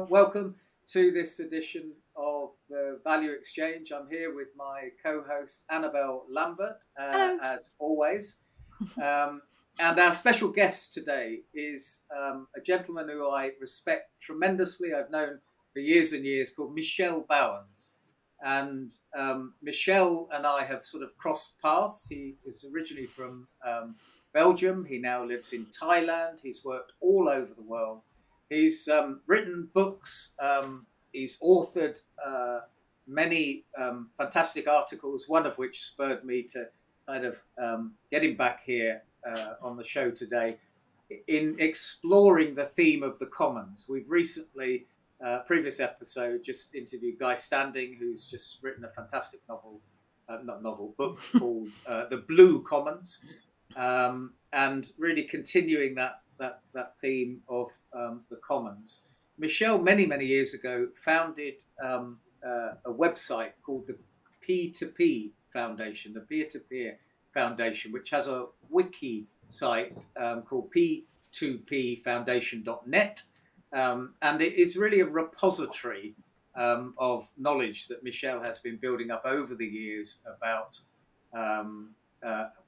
Welcome to this edition of the Value Exchange. I'm here with my co-host Annabelle Lambert, as always. And our special guest today is a gentleman who I respect tremendously. I've known for years and years, called Michel Bauwens. And Michel and I have sort of crossed paths. He is originally from Belgium. He now lives in Thailand. He's worked all over the world. He's written books. He's authored many fantastic articles, one of which spurred me to kind of get him back here on the show today in exploring the theme of the commons. We've recently, previous episode, just interviewed Guy Standing, who's just written a fantastic book called The Blue Commons, and really continuing that theme of the commons. Michel, many years ago, founded a website called the P2P Foundation, the Peer-to-Peer Foundation, which has a wiki site called p2pfoundation.net. And it is really a repository of knowledge that Michel has been building up over the years about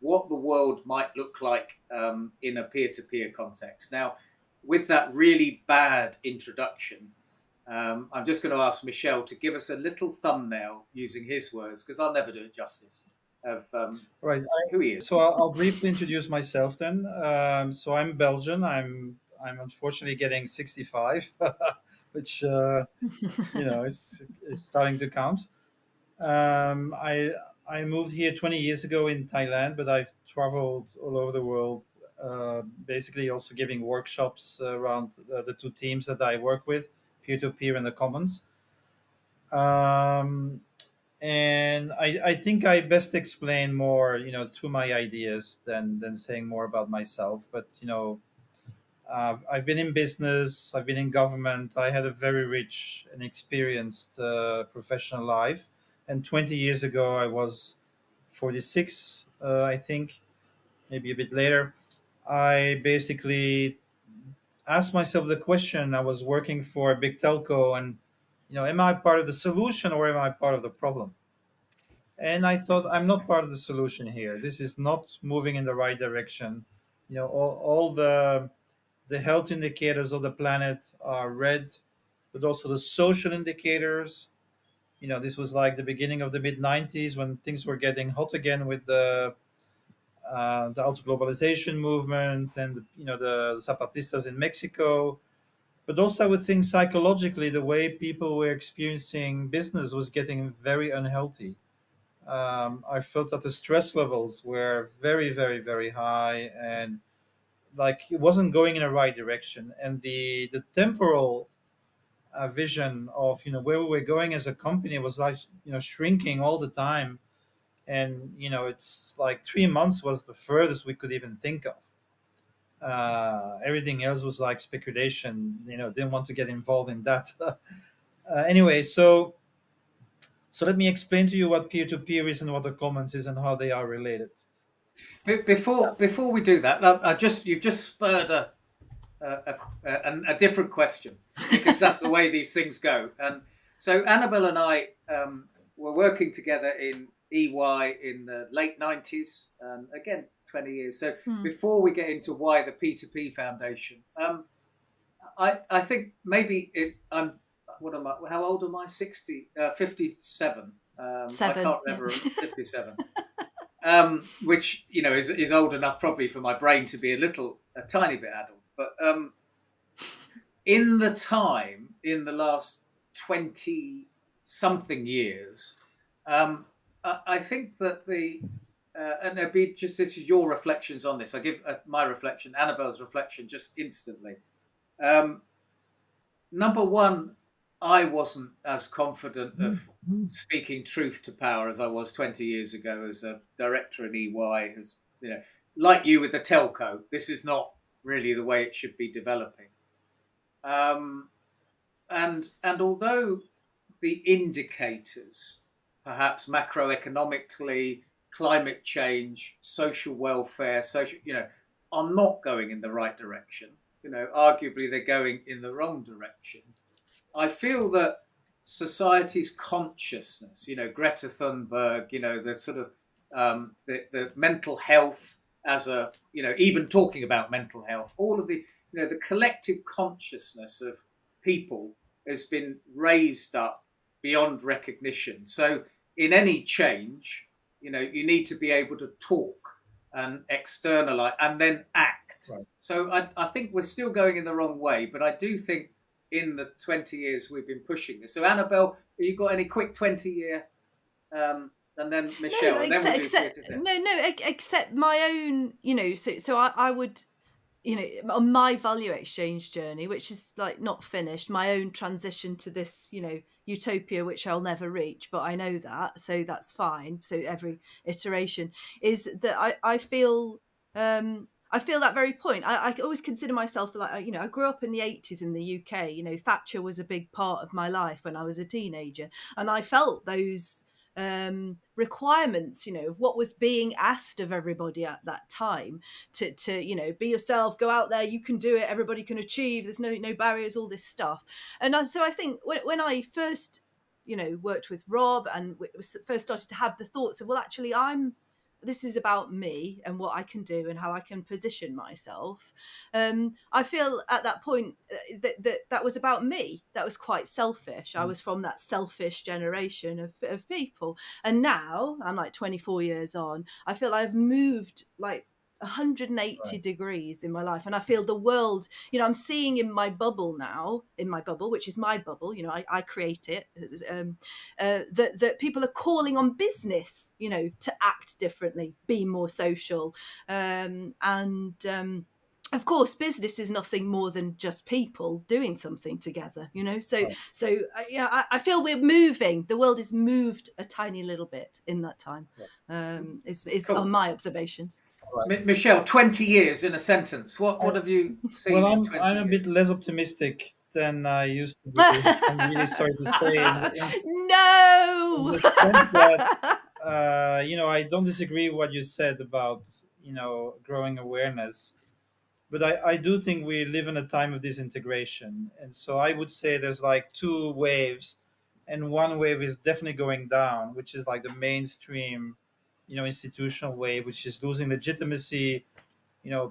what the world might look like in a peer-to-peer context. Now, with that really bad introduction, I'm just going to ask Michel to give us a little thumbnail using his words, because I'll never do it justice, of who he is. So I'll briefly introduce myself then. So I'm Belgian. I'm unfortunately getting 65, which is starting to count. I moved here 20 years ago in Thailand, but I've traveled all over the world, basically also giving workshops around the two teams that I work with, peer-to-peer and the commons. And I think I best explain more, through my ideas than saying more about myself. But, I've been in business, I've been in government. I had a very rich and experienced professional life. And 20 years ago, I was 46, I think, maybe a bit later. I basically asked myself the question. I was working for a big telco, and, am I part of the solution or am I part of the problem? And I thought, I'm not part of the solution here. This is not moving in the right direction. All the health indicators of the planet are red, but also the social indicators. This was like the beginning of the mid-90s when things were getting hot again with the auto-globalization movement and, the Zapatistas in Mexico. But also I would think psychologically, the way people were experiencing business was getting very unhealthy. I felt that the stress levels were very, very, very high, and like it wasn't going in the right direction. And the temporal vision of where we were going as a company was like shrinking all the time, and it's like 3 months was the furthest we could even think of. Everything else was like speculation. Didn't want to get involved in that. Anyway, so let me explain to you what peer-to-peer is and what the commons is and how they are related. Before we do that, you've just spurred a different question, because that's the way these things go. And so Annabelle and I were working together in EY in the late 90s, and again 20 years. So before we get into why the P2P Foundation, I think maybe how old am I? 57. I can't remember. 57. Which is old enough probably for my brain to be a tiny bit adult. But in the last 20 something years, I think that and it'd be just, this is your reflections on this. I give my reflection, Annabelle's reflection, just instantly. Number one, I wasn't as confident of speaking truth to power as I was 20 years ago as a director in EY. As like you with the telco, this is not really the way it should be developing. And although the indicators perhaps macroeconomically, climate change, social welfare, are not going in the right direction. Arguably they're going in the wrong direction. I feel that society's consciousness, Greta Thunberg, the sort of the mental health as a, even talking about mental health, all of the collective consciousness of people has been raised up beyond recognition. So in any change, you need to be able to talk and externalize and then act. Right. So I think we're still going in the wrong way, but I do think in the 20 years we've been pushing this. So Annabelle, have you got any quick 20-year and then Michel, no, and then except my own, so I would, on my value exchange journey, which is like not finished, my own transition to this, utopia, which I'll never reach, but I know that, so that's fine. So every iteration is that I feel that very point. I always consider myself like, I grew up in the 80s in the UK. Thatcher was a big part of my life when I was a teenager, and I felt those requirements, of what was being asked of everybody at that time to be yourself, go out there, you can do it, everybody can achieve, there's no barriers, all this stuff. And so I think when I first, worked with Rob and first started to have the thoughts of, well, actually this is about me and what I can do and how I can position myself. I feel at that point that was about me. That was quite selfish. I was from that selfish generation of people. And now I'm like 24 years on. I feel I've moved like 180 degrees in my life, and I feel the world, I'm seeing in my bubble now, which is my bubble, I create it, that people are calling on business, to act differently, be more social, of course, business is nothing more than just people doing something together, I feel we're moving. The world is moved a tiny little bit in that time. Is cool. On my observations. Right. Michel, 20 years in a sentence. What have you seen? Well, in 20 I'm a years? bit less optimistic than I used to be. I'm really sorry to say. No. In the sense that, I don't disagree with what you said about, growing awareness. But I do think we live in a time of disintegration. And so I would say there's like two waves. And one wave is definitely going down, which is like the mainstream, institutional wave, which is losing legitimacy.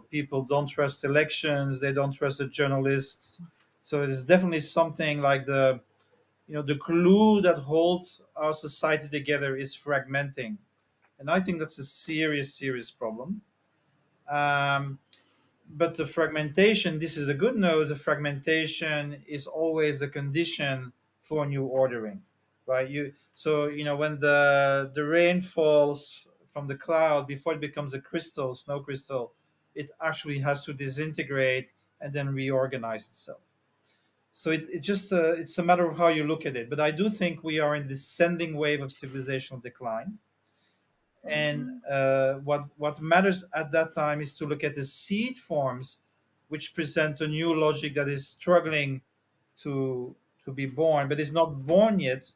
People don't trust elections. They don't trust the journalists. So it's definitely something like the glue that holds our society together is fragmenting. And I think that's a serious, serious problem. But the fragmentation, this is the good news, the fragmentation is always a condition for new ordering, right? When the rain falls from the cloud, before it becomes a crystal, snow crystal, it actually has to disintegrate and then reorganize itself. So it's a matter of how you look at it. But I do think we are in a descending wave of civilizational decline. And what matters at that time is to look at the seed forms which present a new logic that is struggling to be born, but is not born yet.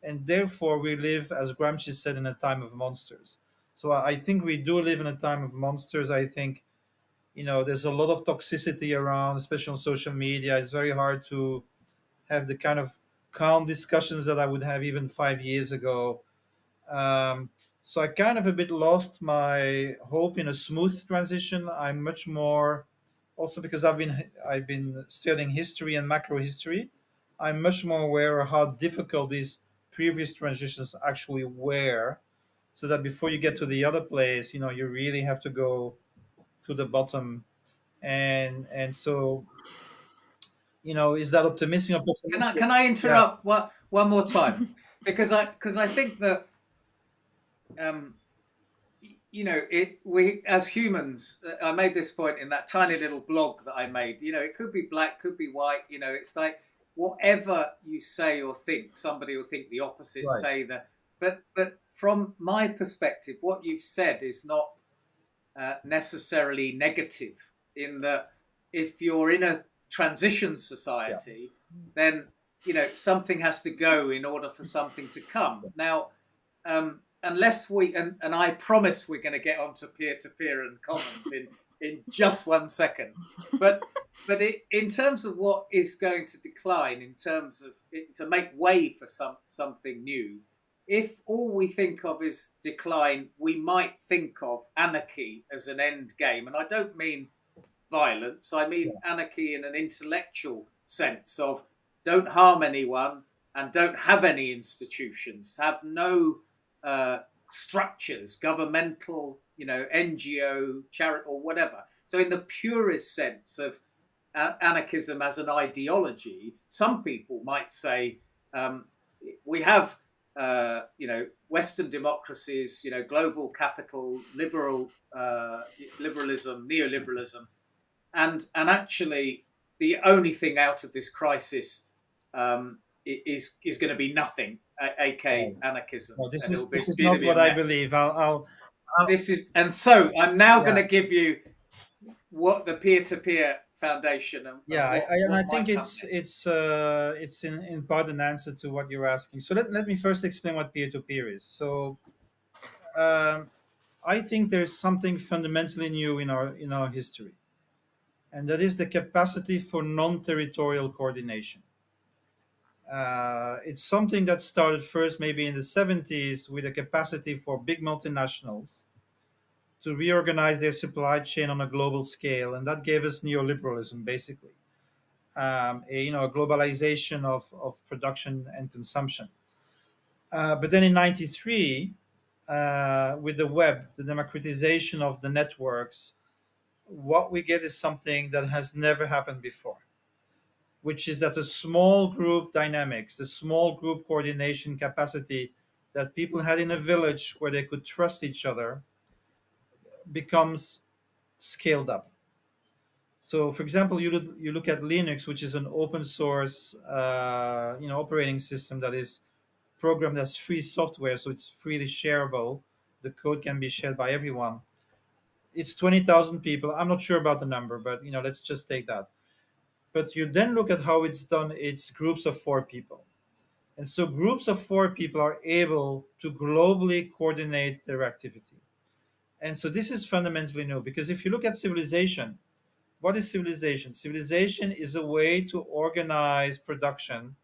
And therefore we live, as Gramsci said, in a time of monsters. So I think we do live in a time of monsters. I think, there's a lot of toxicity around, especially on social media. It's very hard to have the kind of calm discussions that I would have even 5 years ago. So I kind of a bit lost my hope in a smooth transition. I'm much more, also because I've been studying history and macro history, I'm much more aware of how difficult these previous transitions actually were, so that before you get to the other place, you really have to go to the bottom. And so, is that optimistic or pessimistic? Can I interrupt one more time? because I think that we as humans, I made this point in that tiny little blog that I made, it could be black, could be white, it's like whatever you say or think, somebody will think the opposite, right. Say that. But from my perspective, what you've said is not necessarily negative, in that if you're in a transition society, then, something has to go in order for something to come. Now, unless we, and I promise we're going to get onto peer-to-peer and commons in just 1 second, but in terms of what is going to decline, in terms of to make way for something new, if all we think of is decline, we might think of anarchy as an end game. And I don't mean violence, I mean anarchy in an intellectual sense of don't harm anyone and don't have any institutions, have no structures, governmental, NGO, charity, or whatever. So in the purest sense of anarchism as an ideology, some people might say we have Western democracies, global capital, liberalism, neoliberalism, and actually the only thing out of this crisis is going to be nothing, aka anarchism. Well, this is not what I believe. This is, and so I'm now going to give you what the peer-to-peer foundation. I think it's in part an answer to what you're asking. So let me first explain what peer-to-peer is. So I think there's something fundamentally new in our history, and that is the capacity for non-territorial coordination. It's something that started first maybe in the 70s with a capacity for big multinationals to reorganize their supply chain on a global scale, and that gave us neoliberalism, basically, a globalization of production and consumption. But then in '93, with the web, the democratization of the networks, what we get is something that has never happened before, which is that the small group dynamics, the small group coordination capacity that people had in a village where they could trust each other becomes scaled up. So, for example, you look at Linux, which is an open source, operating system that is programmed as free software, so it's freely shareable. The code can be shared by everyone. It's 20,000 people. I'm not sure about the number, but let's just take that. But you then look at how it's done. It's groups of 4 people, and so groups of 4 people are able to globally coordinate their activity. And so this is fundamentally new, because if you look at civilization, what is civilization? Civilization is a way to organize production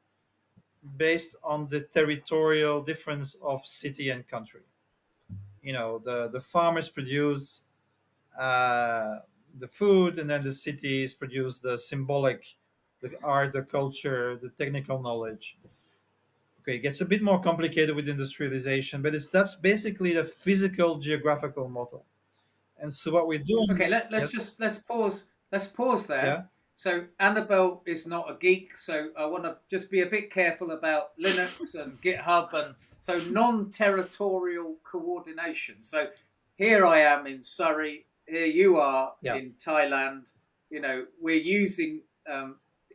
based on the territorial difference of city and country. The farmers produce the food, and then the cities produce the symbolic, the art, the culture, the technical knowledge. Okay, it gets a bit more complicated with industrialization, but that's basically the physical geographical model. And so what we're doing. Okay, let's pause there. Yeah. So Annabelle is not a geek, so I want to just be a bit careful about Linux and GitHub, and so non-territorial coordination. So here I am in Surrey, here you are in Thailand. We're using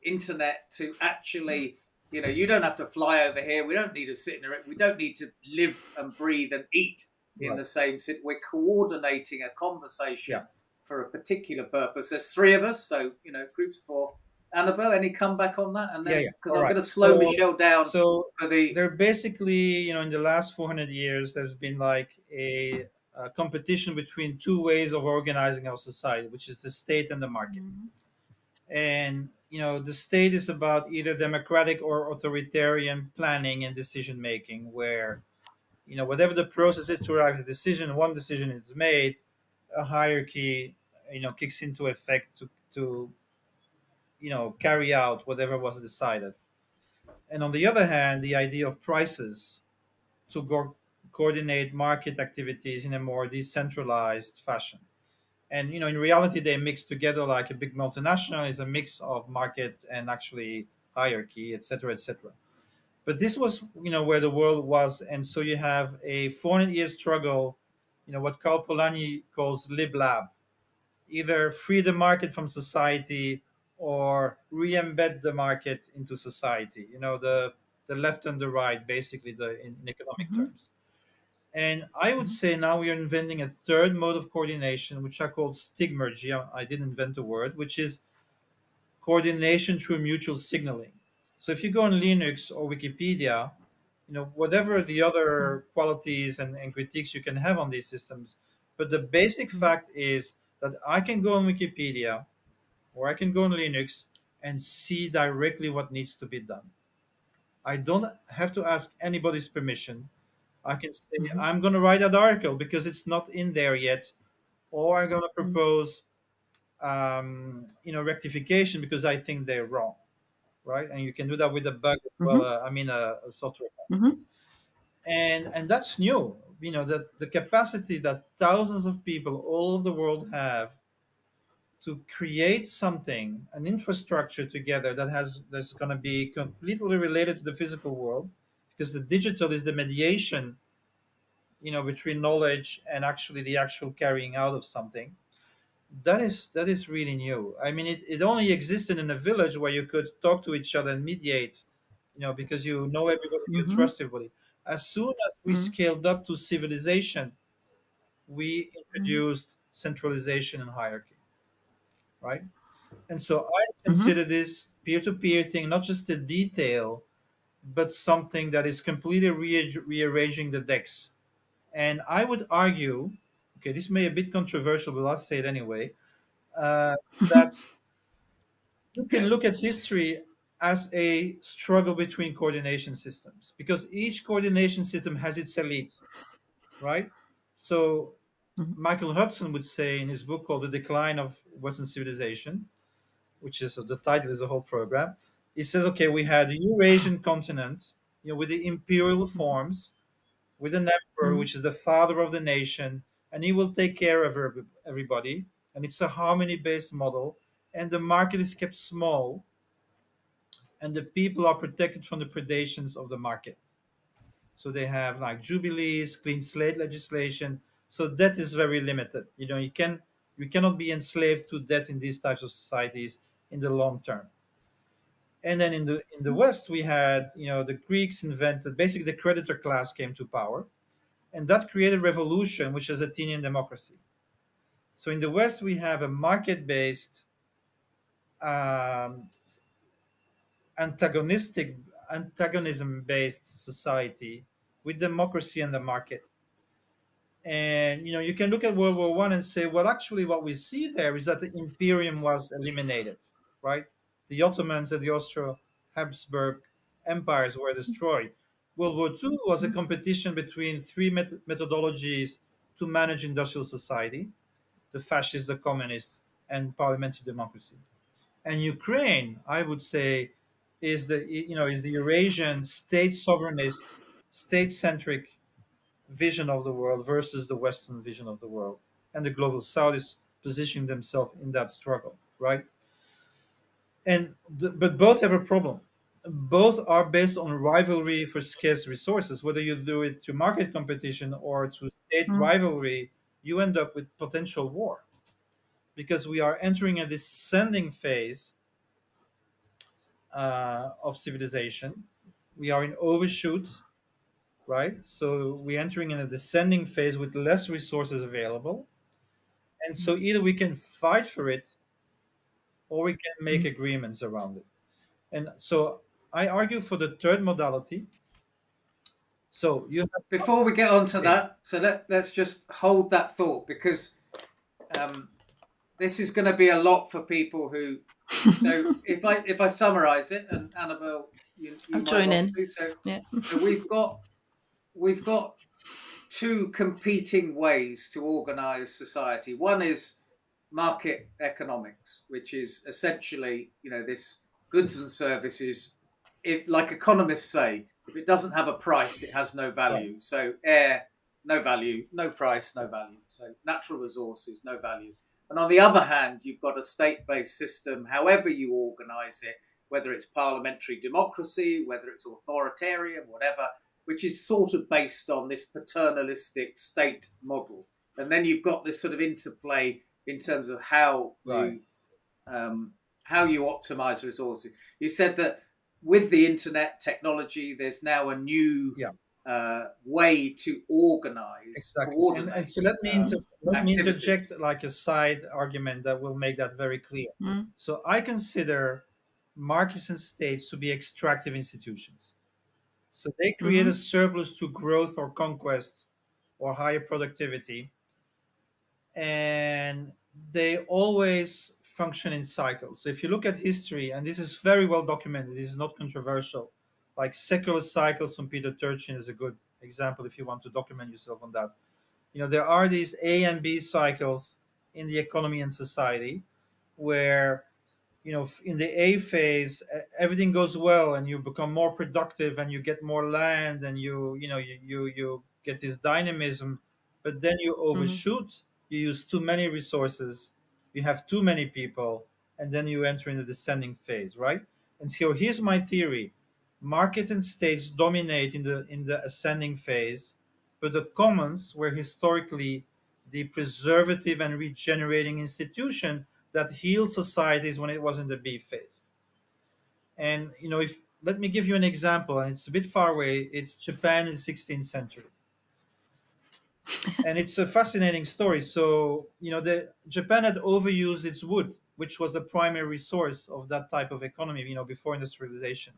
internet to actually, you don't have to fly over here. We don't need to sit in a, we don't need to live and breathe and eat in the same city. We're coordinating a conversation for a particular purpose. There's 3 of us, so groups of 4. Annabelle, any comeback on that? And then because I'm going to slow Michel down. So they're basically, in the last 400 years, there's been like a competition between 2 ways of organizing our society, which is the state and the market. And the state is about either democratic or authoritarian planning and decision making, where whatever the process is to arrive at a decision, one decision is made, a hierarchy kicks into effect to carry out whatever was decided. And on the other hand, the idea of prices to coordinate market activities in a more decentralized fashion. And in reality, they mix together, like a big multinational is a mix of market and actually hierarchy, etc., etc. But this was, where the world was, and so you have a 400-year struggle, what Karl Polanyi calls lib-lab, either free the market from society or re-embed the market into society. The left and the right, basically, in economic terms. And I would say now we are inventing a 3rd mode of coordination, which I call stigmergy. I didn't invent the word, which is coordination through mutual signaling. So if you go on Linux or Wikipedia, whatever the other qualities and critiques you can have on these systems, but the basic fact is that I can go on Wikipedia or I can go on Linux and see directly what needs to be done. I don't have to ask anybody's permission. I can say I'm going to write that article because it's not in there yet, or I'm going to propose rectification because I think they're wrong, right? And you can do that with a bug as well. A software bug. And that's new. That the capacity that thousands of people all over the world have to create something, an infrastructure together that's going to be completely related to the physical world, because the digital is the mediation, between knowledge and actually the actual carrying out of something. That is really new. I mean, it only existed in a village where you could talk to each other and mediate, because you know everybody, you trust everybody. As soon as we scaled up to civilization, we introduced centralization and hierarchy, right? And so I consider this peer-to-peer thing not just a detail, but something that is completely rearranging the decks. And I would argue, okay, this may be a bit controversial, but I'll say it anyway, that you can look at history as a struggle between coordination systems, because each coordination system has its elite, right? So Michael Hudson would say in his book called The Decline of Western Civilization, which is the title is the whole program. He says, okay, we had a Eurasian continent, with the imperial forms, with an emperor, which is the father of the nation, and he will take care of everybody. And it's a harmony-based model, and the market is kept small, and the people are protected from the predations of the market. So they have like jubilees, clean slate legislation. So debt is very limited. You cannot be enslaved to debt in these types of societies in the long term. And then in the West, we had, the Greeks invented, basically the creditor class came to power, and that created revolution, which is Athenian democracy. So in the West, we have a market-based, antagonism-based society with democracy and the market. And you can look at World War I and say, well, actually, what we see there is that the imperium was eliminated, right? The Ottomans and the Austro-Habsburg empires were destroyed. World War II was a competition between three methodologies to manage industrial society: the fascists, the communists, and parliamentary democracy. And Ukraine, I would say, is the Eurasian state sovereignist, state-centric vision of the world versus the Western vision of the world. And the global South is positioning themselves in that struggle, right? But both have a problem. Both are based on rivalry for scarce resources. Whether you do it through market competition or through state rivalry, you end up with potential war, because we are entering a descending phase of civilization. We are in overshoot, right? So we're entering in a descending phase with less resources available. And so either we can fight for it or we can make agreements around it. And so I argue for the third modality. So you have, before we get on to that, so let's just hold that thought, because this is going to be a lot for people who. So if I summarize it, and Annabelle, you I'll join in. So we've got two competing ways to organize society. One is market economics, which is essentially, this goods and services. Like economists say, if it doesn't have a price, it has no value. Right. So air, no value; no price, no value. So natural resources, no value. And on the other hand, you've got a state-based system, however you organize it, whether it's parliamentary democracy, whether it's authoritarian, whatever, which is sort of based on this paternalistic state model. And then you've got this sort of interplay in terms of how you optimize resources. You said that with the internet technology, there's now a new way to organize, coordinate. And so let me interject like a side argument that will make that very clear. So I consider markets and states to be extractive institutions. So they create a Mm-hmm. surplus to growth or conquest or higher productivity, and they always function in cycles. So if you look at history, and this is very well documented, this is not controversial, like secular cycles from Peter Turchin is a good example if you want to document yourself on that. There are these A and B cycles in the economy and society where in the A phase, everything goes well and you become more productive and you get more land and you get this dynamism, but then you Mm-hmm. overshoot, you use too many resources, you have too many people, and then you enter in the descending phase, right? And so here's my theory: market and states dominate in the ascending phase, but the commons were historically the preservative and regenerating institution that healed societies when it was in the B phase. And if let me give you an example, and it's a bit far away. It's Japan in the 16th century, and it's a fascinating story. So the Japan had overused its wood, which was the primary resource of that type of economy. Before industrialization,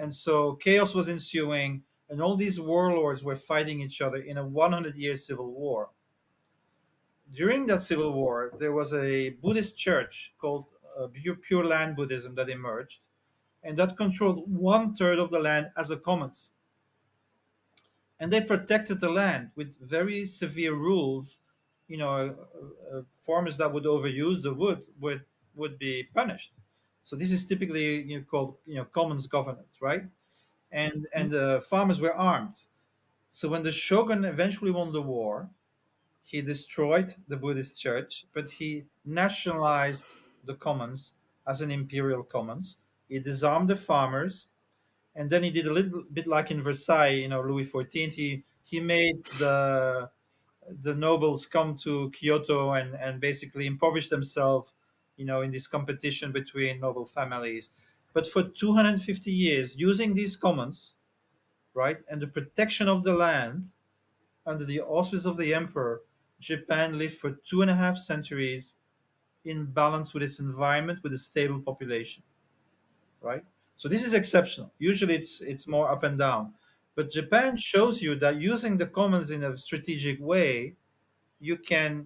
and so chaos was ensuing, and all these warlords were fighting each other in a 100-year civil war. During that civil war, there was a Buddhist church called Pure Land Buddhism that emerged, and that controlled 1/3 of the land as a commons. And they protected the land with very severe rules. Farmers that would overuse the wood would be punished. So this is typically called commons governance, right? And the farmers were armed. So when the shogun eventually won the war, he destroyed the Buddhist church, but he nationalized the commons as an imperial commons. He disarmed the farmers, and then he did a little bit like in Versailles, Louis XIV. He made the nobles come to Kyoto and basically impoverish themselves, in this competition between noble families. But for 250 years, using these commons, right, and the protection of the land, under the auspices of the emperor, Japan lived for 2.5 centuries in balance with its environment with a stable population, right? So this is exceptional. Usually it's more up and down. But Japan shows you that using the commons in a strategic way, you can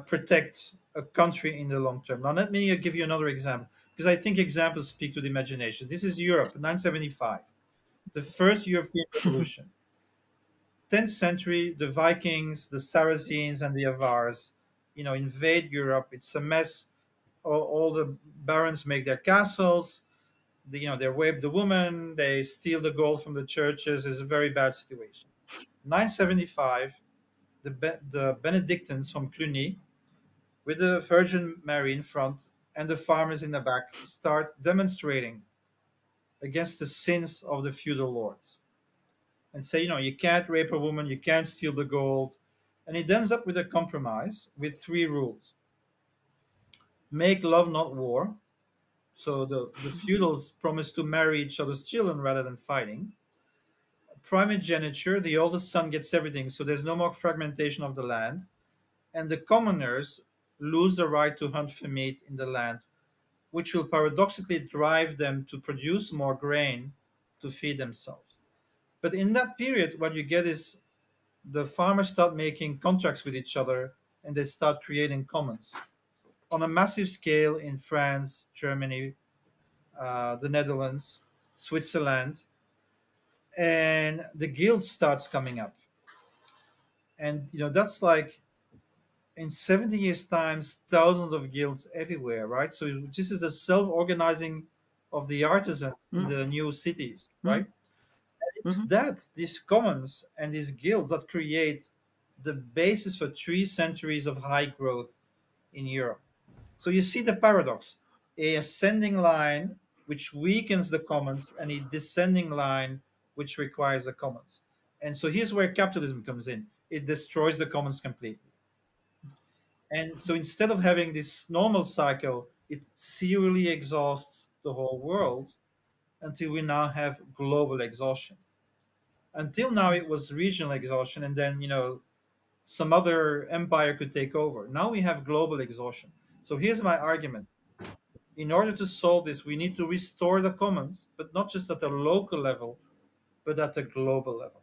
protect a country in the long term. Now, let me give you another example, because I think examples speak to the imagination. This is Europe, 975, the first European revolution. 10th century, the Vikings, the Saracens, and the Avars, invade Europe. It's a mess. All the barons make their castles. They rape the woman. They steal the gold from the churches. It's a very bad situation. 975, the Benedictines from Cluny, with the Virgin Mary in front and the farmers in the back, start demonstrating against the sins of the feudal lords and say, you can't rape a woman, you can't steal the gold. And it ends up with a compromise with three rules: make love, not war. So the feudals promise to marry each other's children rather than fighting. Primogeniture, the oldest son gets everything, so there's no more fragmentation of the land. And the commoners lose the right to hunt for meat in the land, which will paradoxically drive them to produce more grain to feed themselves. But in that period, what you get is the farmers start making contracts with each other and they start creating commons on a massive scale in France, Germany, the Netherlands, Switzerland, and the guild starts coming up. And that's like in 70 years times, thousands of guilds everywhere, right? So this is the self-organizing of the artisans in the new cities, right? It's that these commons and these guilds that create the basis for 3 centuries of high growth in Europe. So you see the paradox: a ascending line which weakens the commons, and a descending line which requires the commons. And so here's where capitalism comes in. It destroys the commons completely. And so instead of having this normal cycle, it serially exhausts the whole world until we now have global exhaustion. Until now, it was regional exhaustion, and then some other empire could take over. Now we have global exhaustion. So here's my argument: in order to solve this, we need to restore the commons, but not just at the local level, but at a global level.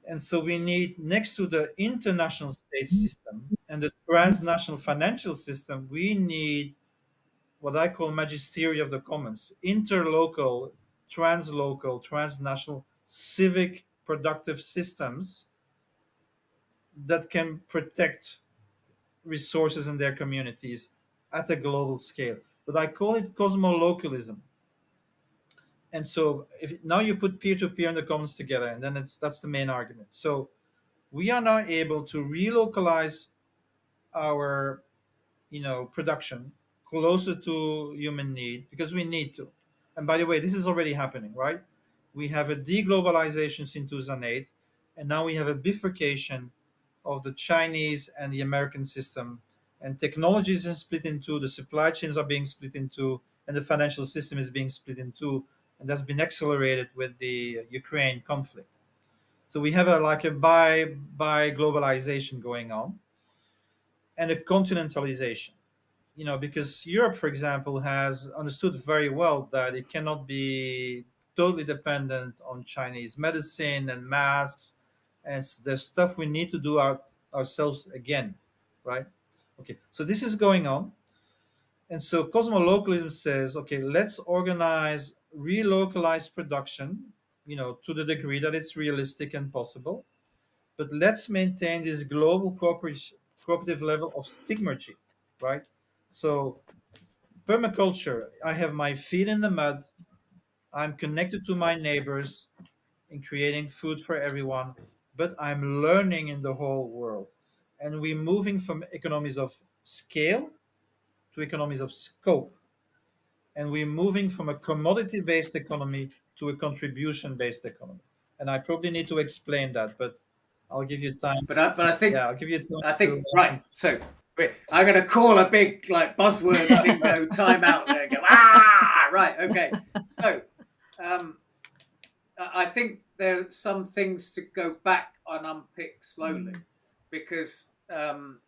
And so we need, next to the international state system and the transnational financial system, we need what I call magisterium of the commons, interlocal, translocal, transnational, civic productive systems that can protect resources in their communities at a global scale. But I call it cosmolocalism. And so if now you put peer-to-peer and the commons together, and then that's the main argument. So we are now able to relocalize our production closer to human need because we need to. And by the way, this is already happening, right? We have a deglobalization since 2008, and now we have a bifurcation of the Chinese and the American system, and technologies are split in two, the supply chains are being split in two, and the financial system is being split in two, and that's been accelerated with the Ukraine conflict. So we have a bi globalization going on, and a continentalization. Because Europe, for example, has understood very well that it cannot be totally dependent on Chinese medicine and masks, and there's stuff we need to do ourselves again, right? Okay, so this is going on. And so cosmolocalism says, okay, let's organize relocalized production, to the degree that it's realistic and possible, but let's maintain this global cooperative level of stigmergy, right? So permaculture, I have my feet in the mud, I'm connected to my neighbors in creating food for everyone, but I'm learning in the whole world. And we're moving from economies of scale to economies of scope. And we're moving from a commodity-based economy to a contribution-based economy. And I probably need to explain that, but I'll give you time. But I think, I'll give you time. I think, right. So I'm going to call a big buzzword bingo timeout there and go, right. Okay. So I think there are some things to go back and unpick slowly because, and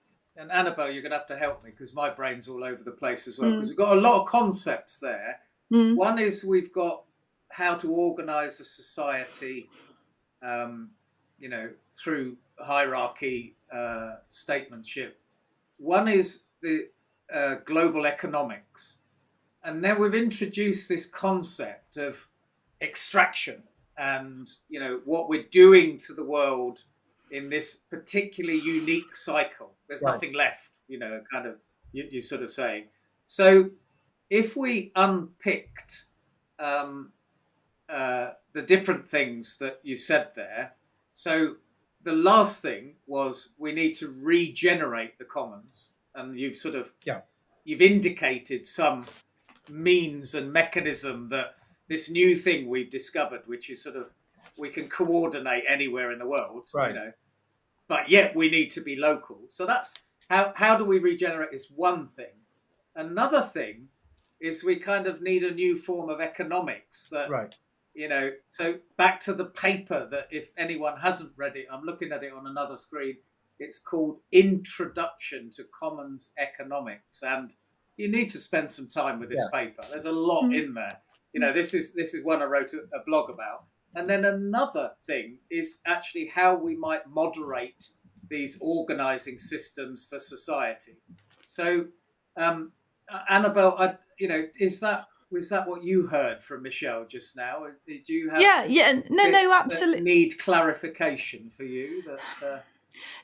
Annabelle, you're going to have to help me because my brain's all over the place as well, because we've got a lot of concepts there. One is we've got how to organize a society, through hierarchy, statesmanship. One is the global economics. And then we've introduced this concept of extraction and, what we're doing to the world in this particularly unique cycle. There's nothing left, kind of, you're sort of saying. So if we unpicked the different things that you said there, so the last thing was we need to regenerate the commons, and you've sort of you've indicated some means and mechanism that this new thing we've discovered, which is sort of we can coordinate anywhere in the world, but yet we need to be local. So that's how do we regenerate is one thing. Another thing is we kind of need a new form of economics that so back to the paper that if anyone hasn't read it, I'm looking at it on another screen. It's called Introduction to Commons Economics, and you need to spend some time with this paper. There's a lot in there. This is one I wrote a blog about. And then another thing is actually how we might moderate these organizing systems for society. So, Annabelle, was that what you heard from Michel just now? Did you have no, absolutely need clarification for you? That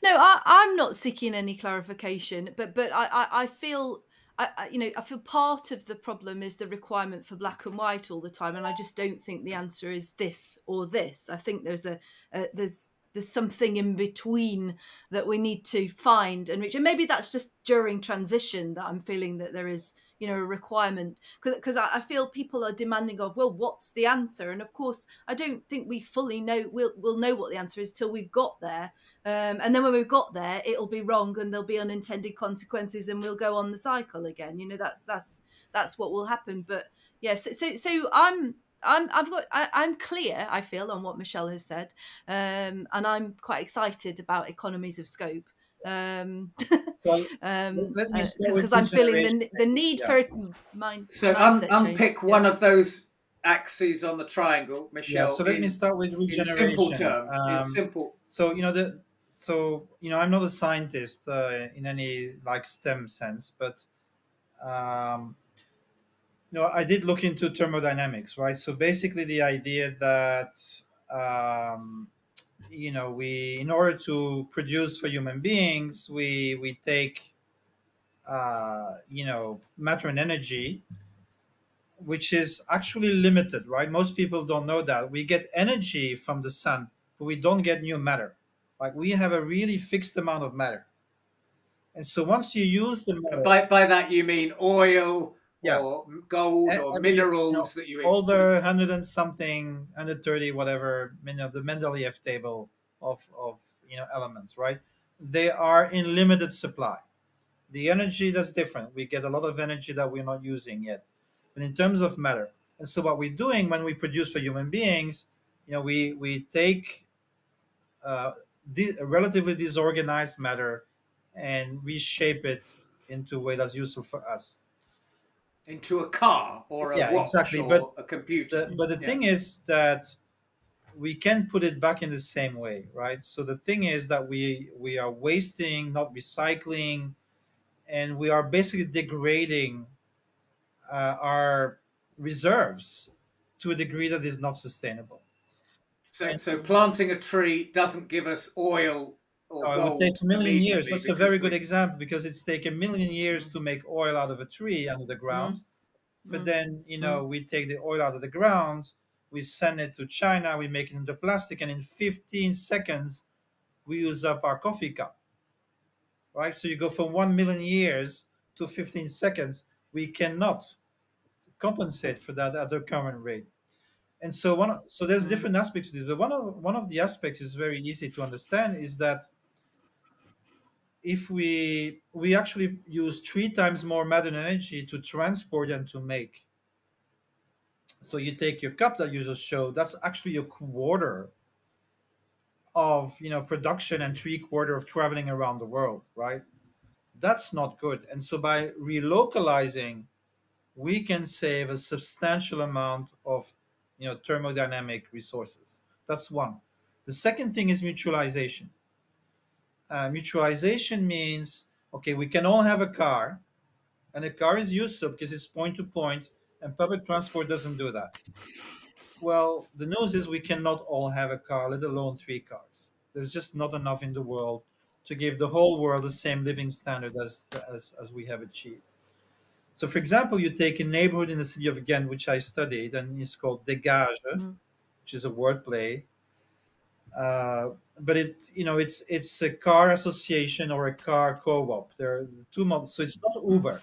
no, I'm not seeking any clarification, but I feel. I feel part of the problem is the requirement for black and white all the time, and I just don't think the answer is this or this. I think there's there's something in between that we need to find and reach, and maybe that's just during transition that I'm feeling that there is a requirement, because I feel people are demanding of, well, what's the answer? And of course, I don't think we fully know. We'll know what the answer is till we've got there. And then when we've got there, it'll be wrong and there'll be unintended consequences and we'll go on the cycle again. That's what will happen. But yes, so I'm clear, I feel, on what Michel has said. And I'm quite excited about economies of scope. Because I'm feeling the need for mind. So unpick one of those axes on the triangle, Yeah, Michel, so let me start with in simple regeneration. terms, in simple. So I'm not a scientist in any like STEM sense, but um, I did look into thermodynamics, right? So basically, the idea that um, we, in order to produce for human beings, we take matter and energy, which is actually limited, right? Most people don't know that we get energy from the sun, but we don't get new matter. Like we have a really fixed amount of matter, and so once you use the And matter, by that you mean oil yeah, or gold or every minerals that you all the 100 and something, 130, whatever, the Mendeleev table of elements, right? They are in limited supply. The energy, that's different. We get a lot of energy that we're not using yet. But in terms of matter, and so what we're doing when we produce for human beings, we take relatively disorganized matter and reshape it into a way that's useful for us. into a car or a Yeah, watch exactly. But or a computer. the Yeah. thing is that we can put it back in the same way, right? So the thing is that we are wasting, not recycling, and we are basically degrading our reserves to a degree that is not sustainable. So, And so planting a tree doesn't give us oil or it would take gold a million years. immediately That's a very because good we. example because it's taken a million years to make oil out of a tree under the ground. But then, we take the oil out of the ground, we send it to China, we make it into plastic, and in 15 seconds, we use up our coffee cup, right? So you go from 1 million years to 15 seconds. We cannot compensate for that at the current rate. And so there's different aspects to this, but one of the aspects is very easy to understand is that if we actually use 3 times more matter and energy to transport and to make. So you take your cup that you just showed, that's actually a quarter of production and 3/4 of traveling around the world, right? That's not good. And so by relocalizing, we can save a substantial amount of thermodynamic resources. That's one. The second thing is mutualization. Mutualization means, okay, we can all have a car, and a car is useful because it's point to point, and public transport doesn't do that. Well, the news is we cannot all have a car, let alone 3 cars. There's just not enough in the world to give the whole world the same living standard as we have achieved. So, for example, you take a neighborhood in the city of Ghent, which I studied, and it's called Dégage, which is a wordplay. But it's a car association or a car co-op. There are two models. So it's not Uber.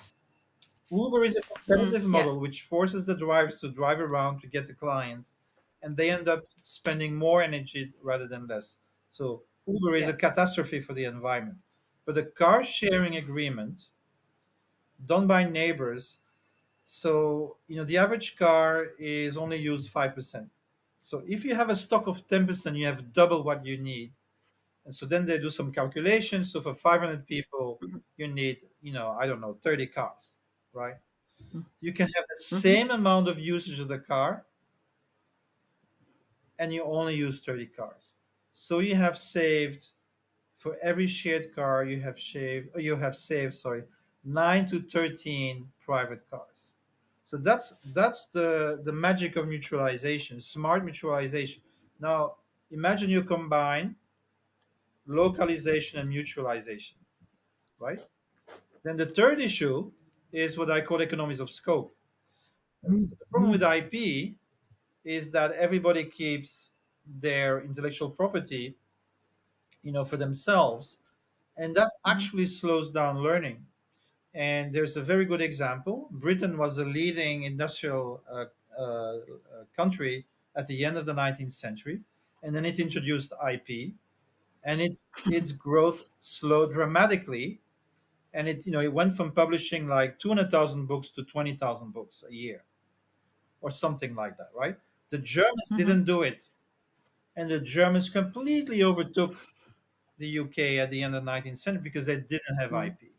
Uber is a competitive model which forces the drivers to drive around to get the clients, and they end up spending more energy rather than less. So Uber is a catastrophe for the environment. But a car sharing agreement done by neighbors, so the average car is only used 5%. So if you have a stock of 10%, you have double what you need. And so then they do some calculations. So for 500 people, you need, I don't know, 30 cars, right? You can have the same amount of usage of the car, and you only use 30 cars. So you have saved, for every shared car, you have saved, sorry, 9 to 13 private cars. So that's the magic of mutualization, smart mutualization. Now imagine you combine localization and mutualization, right? Then the third issue is what I call economies of scope. So the problem with IP is that everybody keeps their intellectual property, for themselves, and that actually slows down learning. And there's a very good example. Britain was a leading industrial country at the end of the 19th century, and then it introduced IP, and its growth slowed dramatically, and it went from publishing like 200,000 books to 20,000 books a year, or something like that, right? The Germans didn't do it, and the Germans completely overtook the UK at the end of the 19th century because they didn't have IP.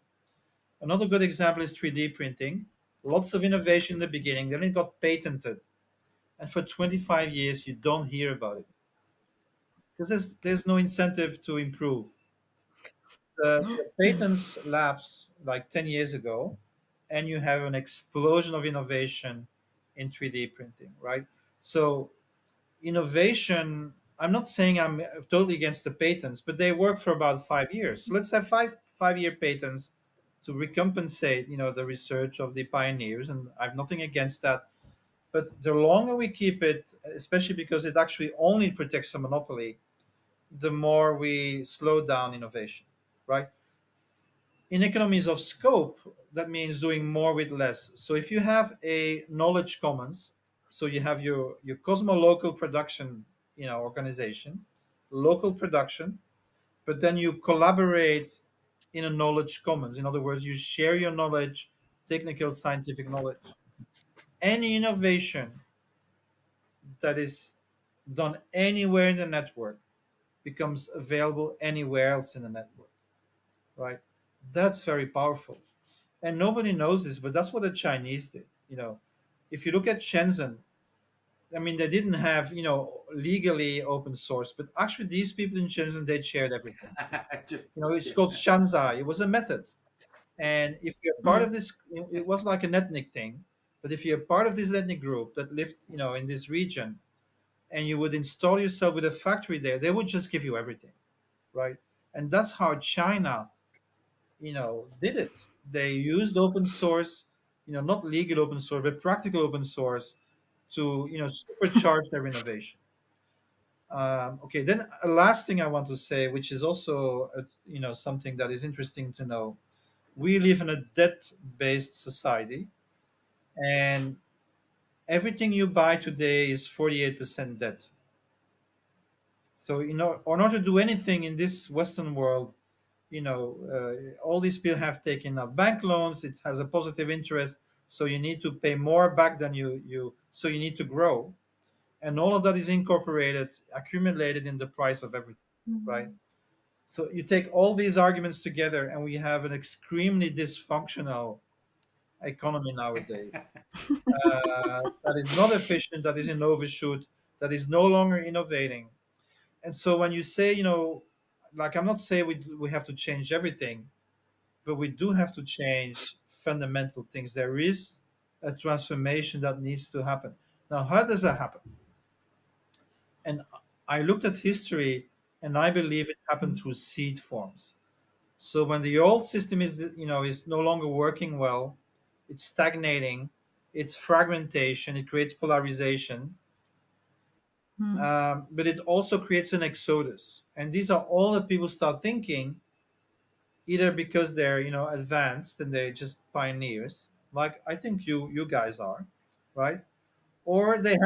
Another good example is 3D printing. Lots of innovation in the beginning, then it got patented. and for 25 years you don't hear about it because there's no incentive to improve. The patents lapsed like 10 years ago, and you have an explosion of innovation in 3D printing, right? So innovation, I'm not saying I'm totally against the patents, but they work for about 5 years. So let's have five-year patents to recompensate, the research of the pioneers, and I have nothing against that. But the longer we keep it, especially because it actually only protects a monopoly, the more we slow down innovation, right? In economies of scope, that means doing more with less. So if you have a knowledge commons, so you have your cosmo local production, organization, local production, but then you collaborate in a knowledge commons. In other words, you share your knowledge, technical, scientific knowledge. Any innovation that is done anywhere in the network becomes available anywhere else in the network, right? That's very powerful. And nobody knows this, but that's what the Chinese did. If you look at Shenzhen, I mean, they didn't have, legally open source, but actually these people in Shenzhen, they shared everything. Just It's called Shanzai. It was a method. And if you're part of this, it was like an ethnic thing. But if you're part of this ethnic group that lived, in this region, and you would install yourself with a factory there, they would just give you everything, right? And that's how China, did it. They used open source, not legal open source, but practical open source to, supercharge their innovation. Okay, then a last thing I want to say, which is also, something that is interesting to know. We live in a debt-based society, and everything you buy today is 48% debt. So, in order to do anything in this Western world, all these people have taken out bank loans. It has a positive interest, so you need to pay more back than so you need to grow, and all of that is incorporated, accumulated in the price of everything, right? So you take all these arguments together, and we have an extremely dysfunctional economy nowadays. That is not efficient, that is in overshoot, that is no longer innovating. And so when you say, like, I'm not saying we have to change everything, but we do have to change fundamental things. There is a transformation that needs to happen. Now, how does that happen? And I looked at history, and I believe it happened through seed forms. So when the old system is no longer working well, it's stagnating, it's fragmentation, it creates polarization, but it also creates an exodus. And these are all the people start thinking, either because they're advanced and they're just pioneers, like I think you guys are, right? Or they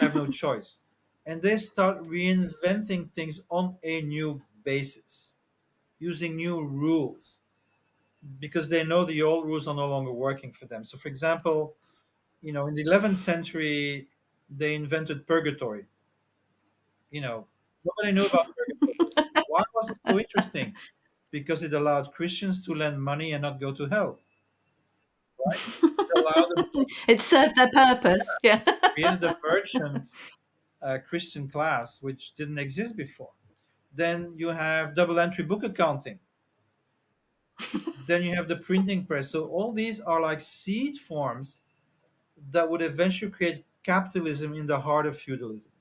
have no choice, and they start reinventing things on a new basis, using new rules, because they know the old rules are no longer working for them. So, for example, in the 11th century, they invented purgatory. Nobody knew about purgatory. Why was it so interesting? Because it allowed Christians to lend money and not go to hell. Right? It allowed them. It served their purpose. Yeah. Created a merchant Christian class which didn't exist before. Then you have double entry book accounting. Then you have the printing press. So all these are like seed forms that would eventually create capitalism in the heart of feudalism.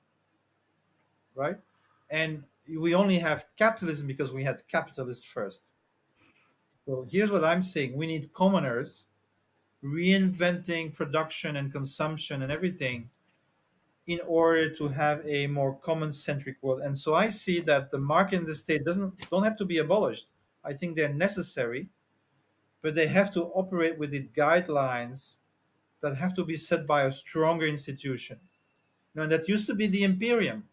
Right? And we only have capitalism because we had capitalists first. So here's what I'm saying. We need commoners reinventing production and consumption and everything in order to have a more common-centric world. And so I see that the market and the state don't have to be abolished. I think they're necessary, but they have to operate with the guidelines that have to be set by a stronger institution. And that used to be the imperium.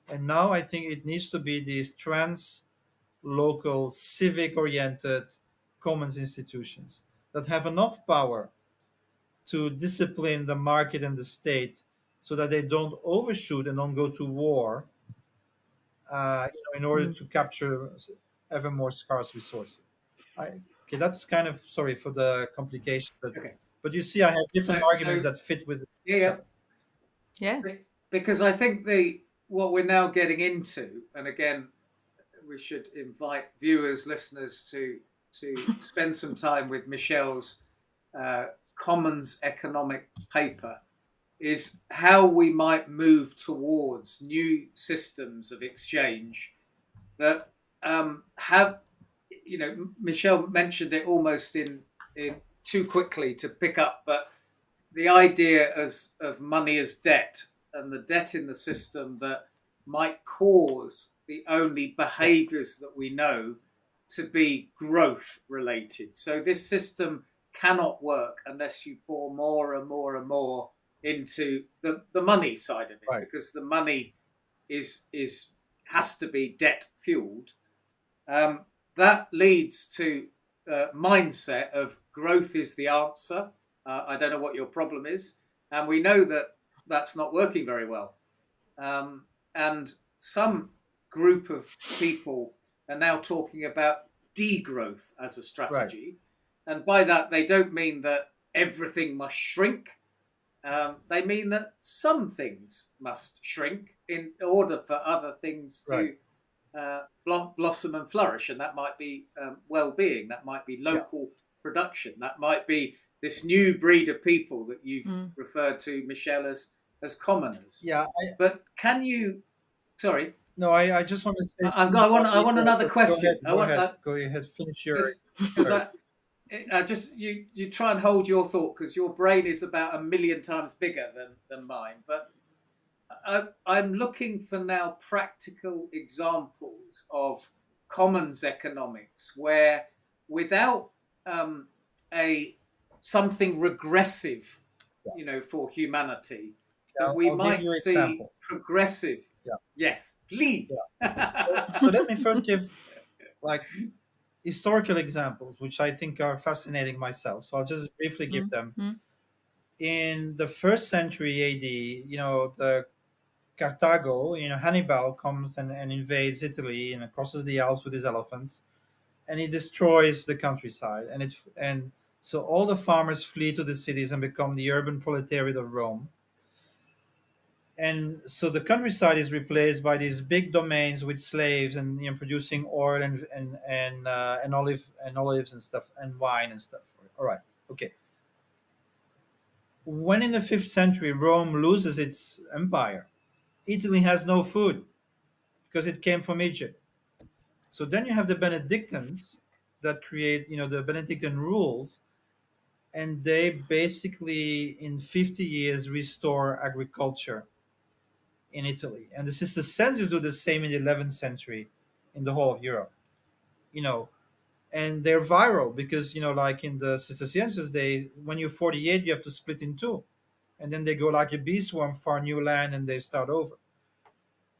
And now I think it needs to be these trans-local, civic-oriented commons institutions that have enough power to discipline the market and the state so that they don't overshoot and don't go to war in order to capture ever more scarce resources. Okay, that's kind of, sorry for the complication, but okay. But you see, I have different arguments that fit with. Yeah. Yeah. Because I think what we're now getting into, and again, we should invite viewers, listeners to spend some time with Michel's Commons economic paper, is how we might move towards new systems of exchange that have, Michel mentioned it almost in too quickly to pick up, but the idea of money as debt, and the debt in the system that might cause the only behaviors that we know to be growth related. So this system cannot work unless you pour more and more and more into the money side of it, Right. because the money has to be debt fueled. That leads to a mindset of growth is the answer. I don't know what your problem is. And we know that that's not working very well. And some group of people are now talking about degrowth as a strategy. Right. And by that, they don't mean that everything must shrink. They mean that some things must shrink in order for other things to blossom and flourish. And that might be well-being. That might be local production. That might be this new breed of people that you've referred to, Michel, as commoners. Yeah. But can you? Sorry. No, I just want to say. I want another question. Go ahead. Finish your. Because I just you try and hold your thought, because your brain is about 1 million times bigger than mine. But I'm looking for now practical examples of commons economics where, without something regressive, for humanity, that we might see examples. Progressive. Yeah. Yes, please. Yeah. So let me first give historical examples, which I think are fascinating myself. So I'll just briefly give them. In the 1st century AD, the Carthago, Hannibal comes and invades Italy and crosses the Alps with his elephants, and he destroys the countryside. And so all the farmers flee to the cities and become the urban proletariat of Rome. And so the countryside is replaced by these big domains with slaves and producing oil and olives and stuff, and wine and stuff. All right, okay. When in the 5th century Rome loses its empire, Italy has no food because it came from Egypt. So then you have the Benedictines that create, the Benedictine rules, and they basically in 50 years restore agriculture in Italy. And the Cistercians do the same in the 11th century in the whole of Europe. And they're viral because, like in the Cistercians days, when you're 48, you have to split in two. And then they go like a bee swarm for new land and they start over.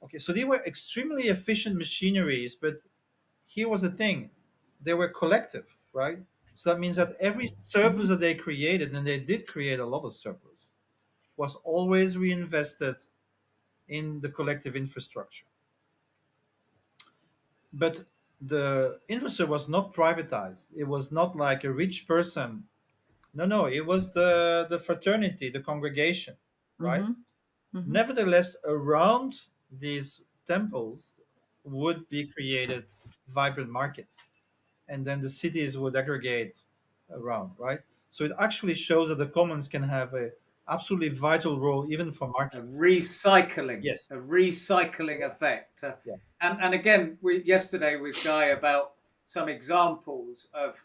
Okay, so they were extremely efficient machineries, but here was the thing. They were collective, right? So that means that every surplus that they created, and they did create a lot of surplus, was always reinvested in the collective infrastructure. But the infrastructure was not privatized. It was not like a rich person. No, it was the fraternity, the congregation, right? Nevertheless, around these temples would be created vibrant markets, and then the cities would aggregate around, right? So it actually shows that the commons can have a absolutely vital role even for market. A recycling. Yes. A recycling effect. And again, yesterday with Guy about some examples of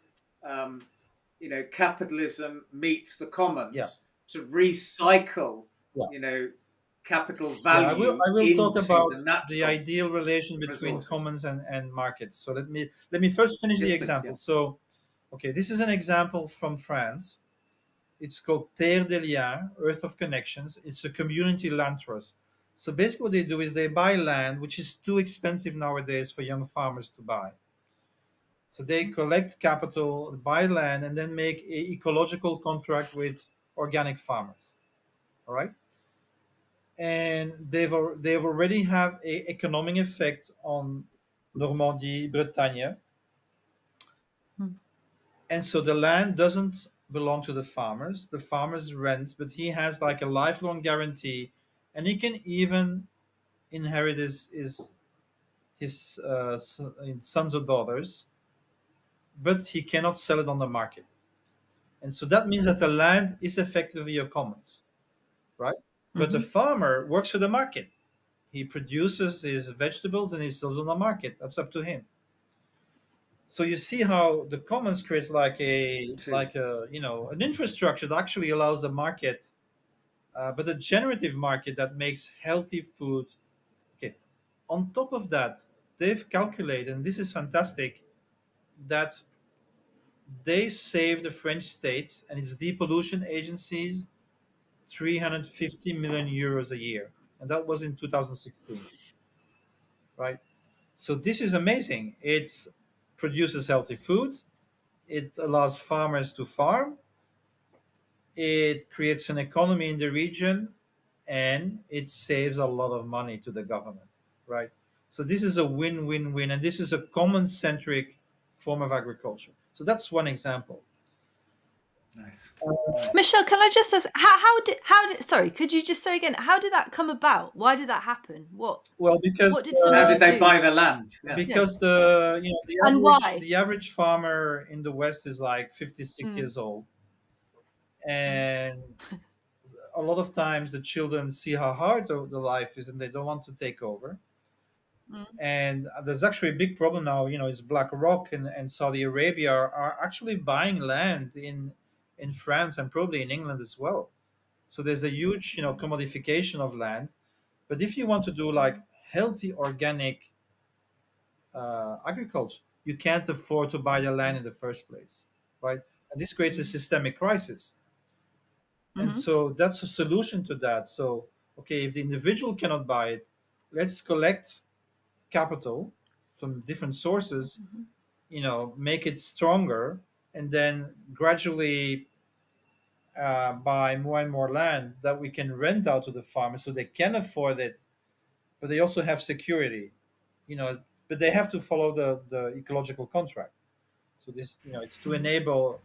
capitalism meets the commons to recycle capital value. I will talk about the ideal relation between resources. Commons and markets. So let me first finish the example. So, okay, this is an example from France. It's called Terre des Liens, Earth of Connections. It's a community land trust. So basically what they do is they buy land, which is too expensive nowadays for young farmers to buy. So they collect capital, buy land, and then make an ecological contract with organic farmers. All right? And they've already have an economic effect on Normandy, Bretagne. And so the land doesn't belong to the farmers. The farmers rent, but he has like a lifelong guarantee and he can even inherit his sons or daughters, but he cannot sell it on the market. And so that means that the land is effectively your commons, right? But the farmer works for the market. He produces his vegetables and he sells on the market. That's up to him. So you see how the commons creates like a an infrastructure that actually allows the market, but a generative market that makes healthy food. Okay. On top of that, they've calculated, and this is fantastic, that they save the French state and its depollution agencies 350 million euros a year, and that was in 2016, right? So this is amazing. It produces healthy food. It allows farmers to farm. It creates an economy in the region, and it saves a lot of money to the government, right? So this is a win-win-win, and this is a common-centric form of agriculture. So that's one example. Nice. Michel, can I just ask, how did sorry, could you just say again, how did that come about? Why did that happen? What Because what did how did they do? buy the land? Yeah. Because the And average, why? the average farmer in the West is like 56 years old, and a lot of times the children see how hard the life is, and they don't want to take over. And there's actually a big problem now. Is BlackRock and Saudi Arabia are actually buying land in France and probably in England as well. So there's a huge commodification of land. But if you want to do like healthy organic agriculture, you can't afford to buy the land in the first place, right? And this creates a systemic crisis. And so that's a solution to that. So okay, if the individual cannot buy it, let's collect capital from different sources, make it stronger, and then gradually buy more and more land that we can rent out to the farmers so they can afford it, but they also have security, but they have to follow the ecological contract. So this, it's to enable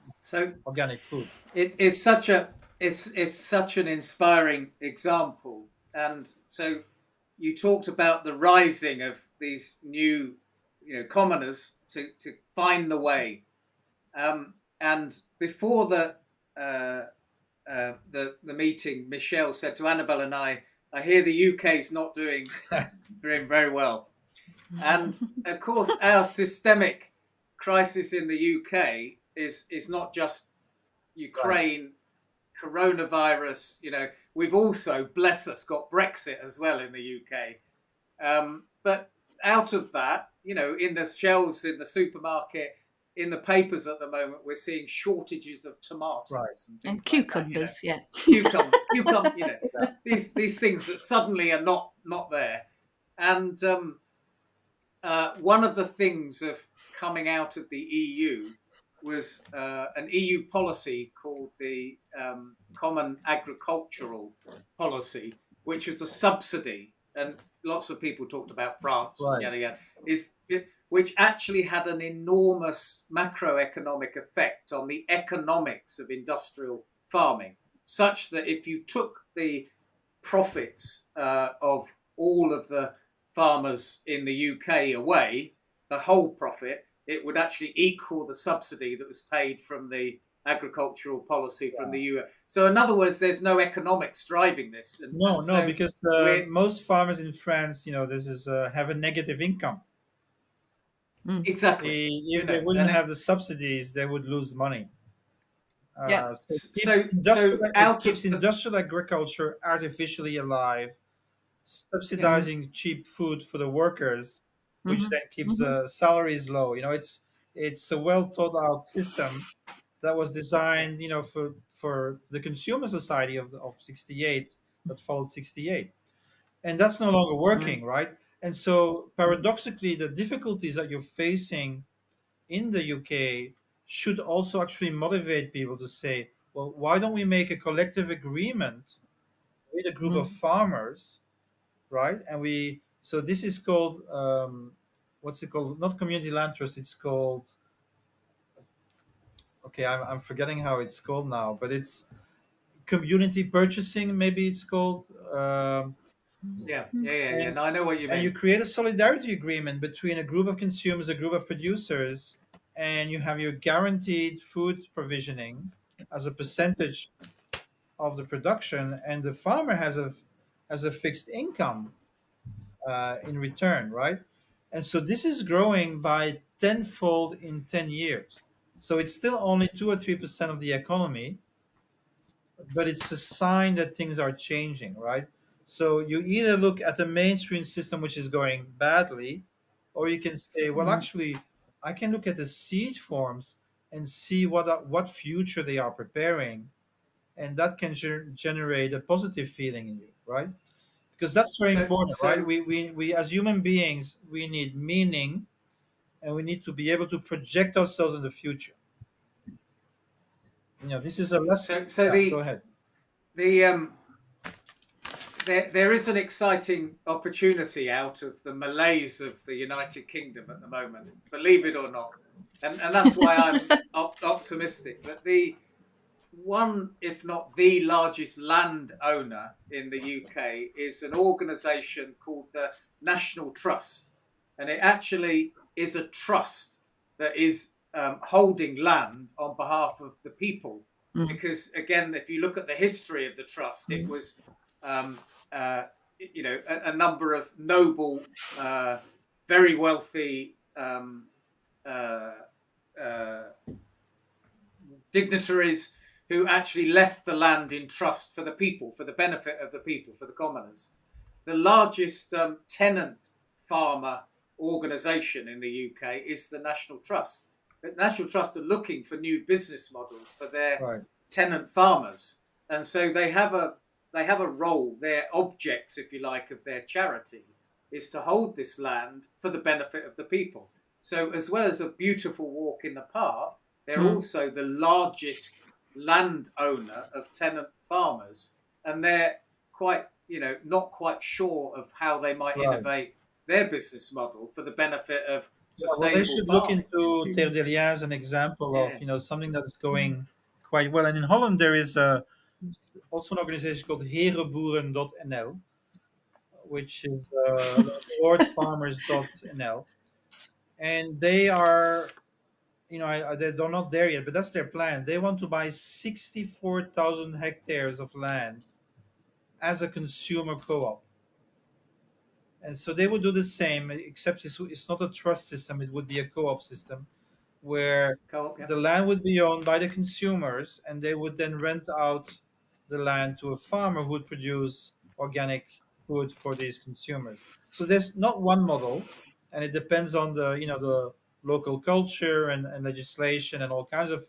organic food. It's such an inspiring example. And so you talked about the rising of these new commoners to find the way, and before the meeting, Michel said to Annabelle and I hear the UK's not doing very well. And of course, our systemic crisis in the UK is not just Ukraine, coronavirus. We've also, bless us, got Brexit as well in the UK. But out of that, in the shelves in the supermarket, in the papers at the moment, we're seeing shortages of tomatoes and cucumbers. Like that, cucumber, these things that suddenly are not there. And one of the things of coming out of the EU was an EU policy called the Common Agricultural Policy, which was a subsidy, and lots of people talked about France, which actually had an enormous macroeconomic effect on the economics of industrial farming, such that if you took the profits of all of the farmers in the UK away, the whole profit, it would actually equal the subsidy that was paid from the agricultural policy from the EU. So in other words, there's no economics driving this. No, because most farmers in France, have a negative income. Exactly. If they wouldn't have the subsidies, they would lose money. So it keeps industrial agriculture artificially alive, subsidizing cheap food for the workers, which then keeps salaries low. It's a well thought out system that was designed, for the consumer society of 68 that followed 68, and that's no longer working, right? And so paradoxically, the difficulties that you're facing in the UK should also actually motivate people to say, well, why don't we make a collective agreement with a group of farmers, right? And so this is called what's it called? Not community land trust. It's called, okay, I'm forgetting how it's called now, but it's community purchasing, maybe it's called. Yeah. And, No, I know what you and you mean. create a solidarity agreement between a group of consumers, a group of producers, and you have your guaranteed food provisioning as a percentage of the production, and the farmer has a fixed income in return, right? And so this is growing by tenfold in 10 years. So it's still only 2 or 3% of the economy, but it's a sign that things are changing, right? So you either look at the mainstream system, which is going badly, or you can say, well, Mm. actually, I can look at the seed forms and see what future they are preparing, and that can generate a positive feeling in you, right? Because that's very So, important, right? so We as human beings, we need meaning, and we need to be able to project ourselves in the future. This is a lesson. so Yeah, go ahead. the there is an exciting opportunity out of the malaise of the United Kingdom at the moment, believe it or not, and that's why I'm optimistic that the one, if not the largest landowner in the UK, is an organisation called the National Trust, and it actually is a trust that is holding land on behalf of the people. Mm. Because again, if you look at the history of the trust, it was um, a number of noble, very wealthy uh, uh, dignitaries who actually left the land in trust for the people, for the benefit of the people, for the commoners. The largest tenant farmer organisation in the UK is the National Trust. The National Trust are looking for new business models for their Right. tenant farmers, and so they have a role. Their objects, if you like, of their charity is to hold this land for the benefit of the people. So, as well as a beautiful walk in the park, they're also the largest landowner of tenant farmers, and they're quite, not quite sure of how they might Right. innovate their business model for the benefit of Yeah, well, they sustainable should look farming. into Terdelia as an example of Yeah. something that is going quite well. And in Holland, there is also an organization called Herenboeren.nl, which is lordfarmers.nl, and they are, they're not there yet, but that's their plan. They want to buy 64,000 hectares of land as a consumer co-op. And so they would do the same, except it's not a trust system, it would be a co-op system where Co-op, yeah. the land would be owned by the consumers, and they would then rent out the land to a farmer who would produce organic food for these consumers. So there's not one model, and it depends on the local culture and legislation and all kinds of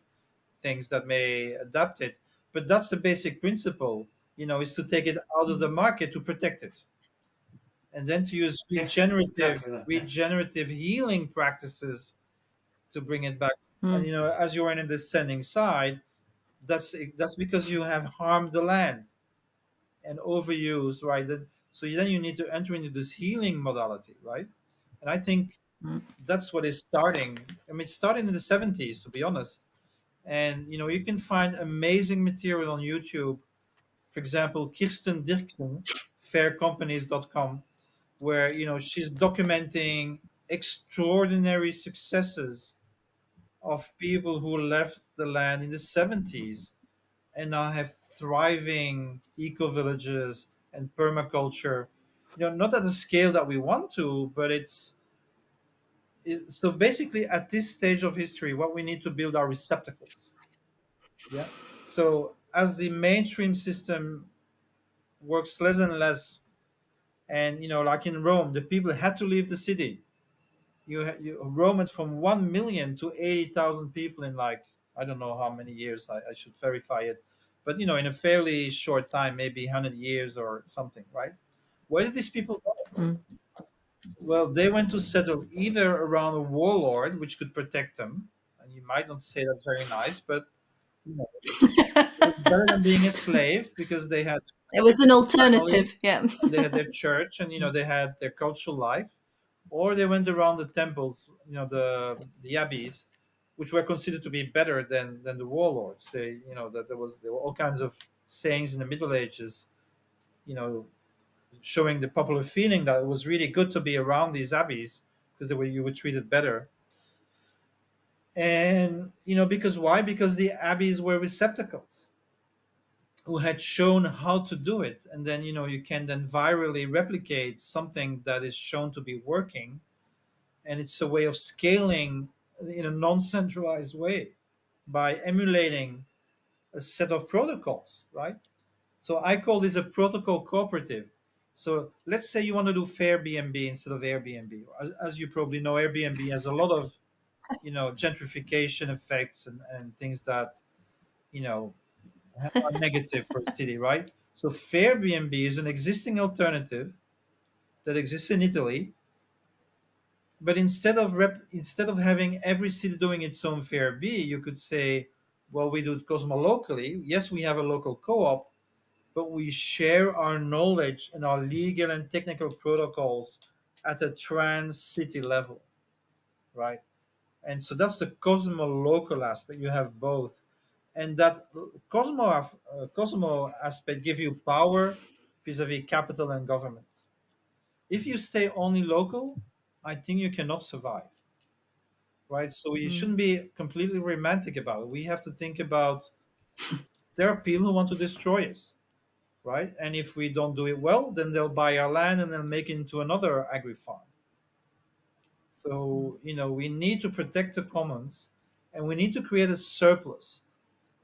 things that may adapt it. But that's the basic principle, is to take it out of the market to protect it, and then to use Yes, exactly that. Yes. regenerative healing practices to bring it back. And Mm. as you are in the descending side, that's because you have harmed the land and overuse, right? So then you need to enter into this healing modality, right? And I think Mm. that's what is starting. I mean, it started in the 70s, to be honest. And you can find amazing material on YouTube. For example, Kirsten Dirksen, faircompanies.com, where she's documenting extraordinary successes of people who left the land in the 70s and now have thriving eco villages and permaculture. Not at the scale that we want to, but so basically at this stage of history, what we need to build are receptacles. Yeah. So as the mainstream system works less and less, and like in Rome, the people had to leave the city. Rome went from 1 million to 80,000 people in, like, I don't know how many years. I should verify it, but in a fairly short time, maybe 100 years or something, right? Where did these people go? Mm. Well, they went to settle either around a warlord, which could protect them, and you might not say that's very nice, but you know, it's better than being a slave because they had It was an family, alternative. Yeah. and they had their church, and they had their cultural life. Or they went around the temples, the abbeys, which were considered to be better than the warlords. They, that there were all kinds of sayings in the Middle Ages, you know, showing the popular feeling that it was really good to be around these abbeys because you were treated better. And because why? Because the abbeys were receptacles who had shown how to do it, and then you can then virally replicate something that is shown to be working, and it's a way of scaling in a non-centralized way by emulating a set of protocols, right? So I call this a protocol cooperative. So let's say you want to do Fairbnb instead of Airbnb. As you probably know, Airbnb has a lot of gentrification effects and things that you know are negative for a city, right? So Fairbnb is an existing alternative that exists in Italy, but instead of having every city doing its own Fairbnb, you could say, well, we do it Cosmo locally. Yes, we have a local co-op, but we share our knowledge and our legal and technical protocols at a trans city level, right? And so that's the Cosmo local aspect. You have both, and that Cosmo aspect give you power vis-a-vis capital and government. If you stay only local, I think you cannot survive, right? So we Mm. shouldn't be completely romantic about it. We have to think about there are people who want to destroy us, right? And if we don't do it well, then they'll buy our land and then make it into another agri farm. So, we need to protect the commons and we need to create a surplus.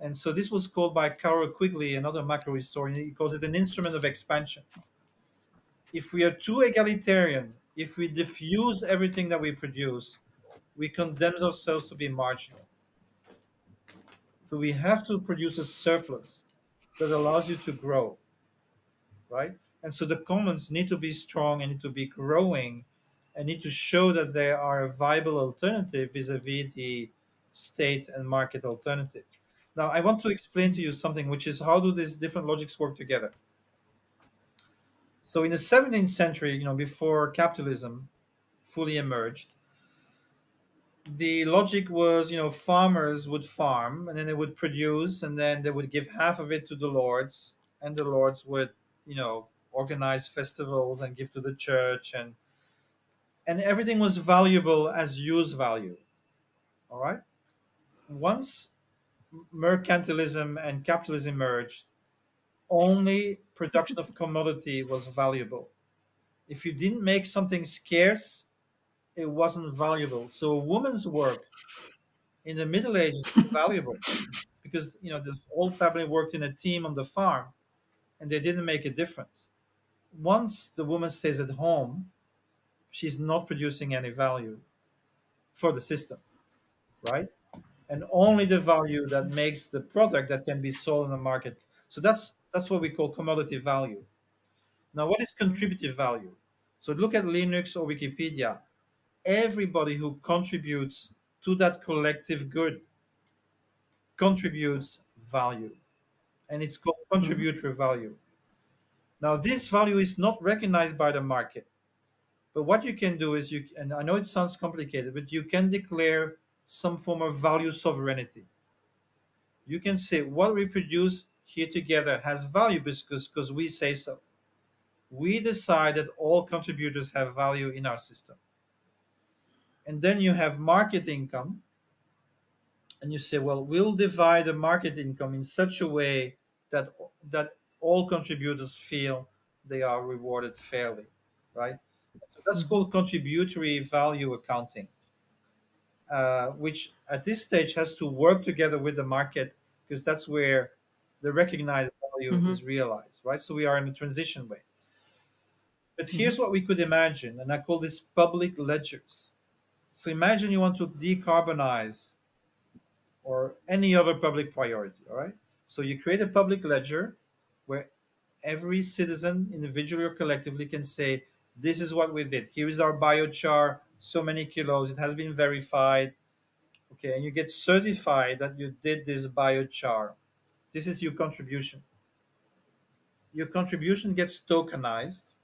And so this was called by Carroll Quigley, another macro historian, he calls it an instrument of expansion. If we are too egalitarian, if we diffuse everything that we produce, we condemn ourselves to be marginal. So we have to produce a surplus that allows you to grow, right? And so the commons need to be strong and need to be growing and need to show that they are a viable alternative vis-a-vis the state and market alternative. Now, I want to explain to you something, which is how do these different logics work together? So in the 17th century, before capitalism fully emerged, the logic was, farmers would farm and then they would produce and then they would give half of it to the lords, and the lords would, organize festivals and give to the church, and everything was valuable as use value. All right. Once mercantilism and capitalism merged, only production of commodity was valuable. If you didn't make something scarce, it wasn't valuable. So a woman's work in the Middle Ages was valuable because the whole family worked in a team on the farm and they didn't make a difference. Once the woman stays at home, she's not producing any value for the system, right? And only the value that makes the product that can be sold in the market. So that's what we call commodity value. Now, what is Mm. contributive value? So look at Linux or Wikipedia. Everybody who contributes to that collective good contributes value, and it's called Mm. contributory value. Now, this value is not recognized by the market, but what you can do is and I know it sounds complicated, but you can declare some form of value sovereignty. You can say what we produce here together has value because we say so. We decide that all contributors have value in our system. And then you have market income, and you say, well, we'll divide the market income in such a way that all contributors feel they are rewarded fairly, right? So that's Mhm. called contributory value accounting, which at this stage has to work together with the market because that's where the recognized value Mhm. is realized, right? So we are in a transition way. But Mhm. here's what we could imagine, and I call this public ledgers. So imagine you want to decarbonize or any other public priority, all right? So you create a public ledger where every citizen, individually or collectively, can say, this is what we did. Here is our biochar, so many kilos, it has been verified. Okay, and you get certified that you did this biochar. This is your contribution. Your contribution gets tokenized,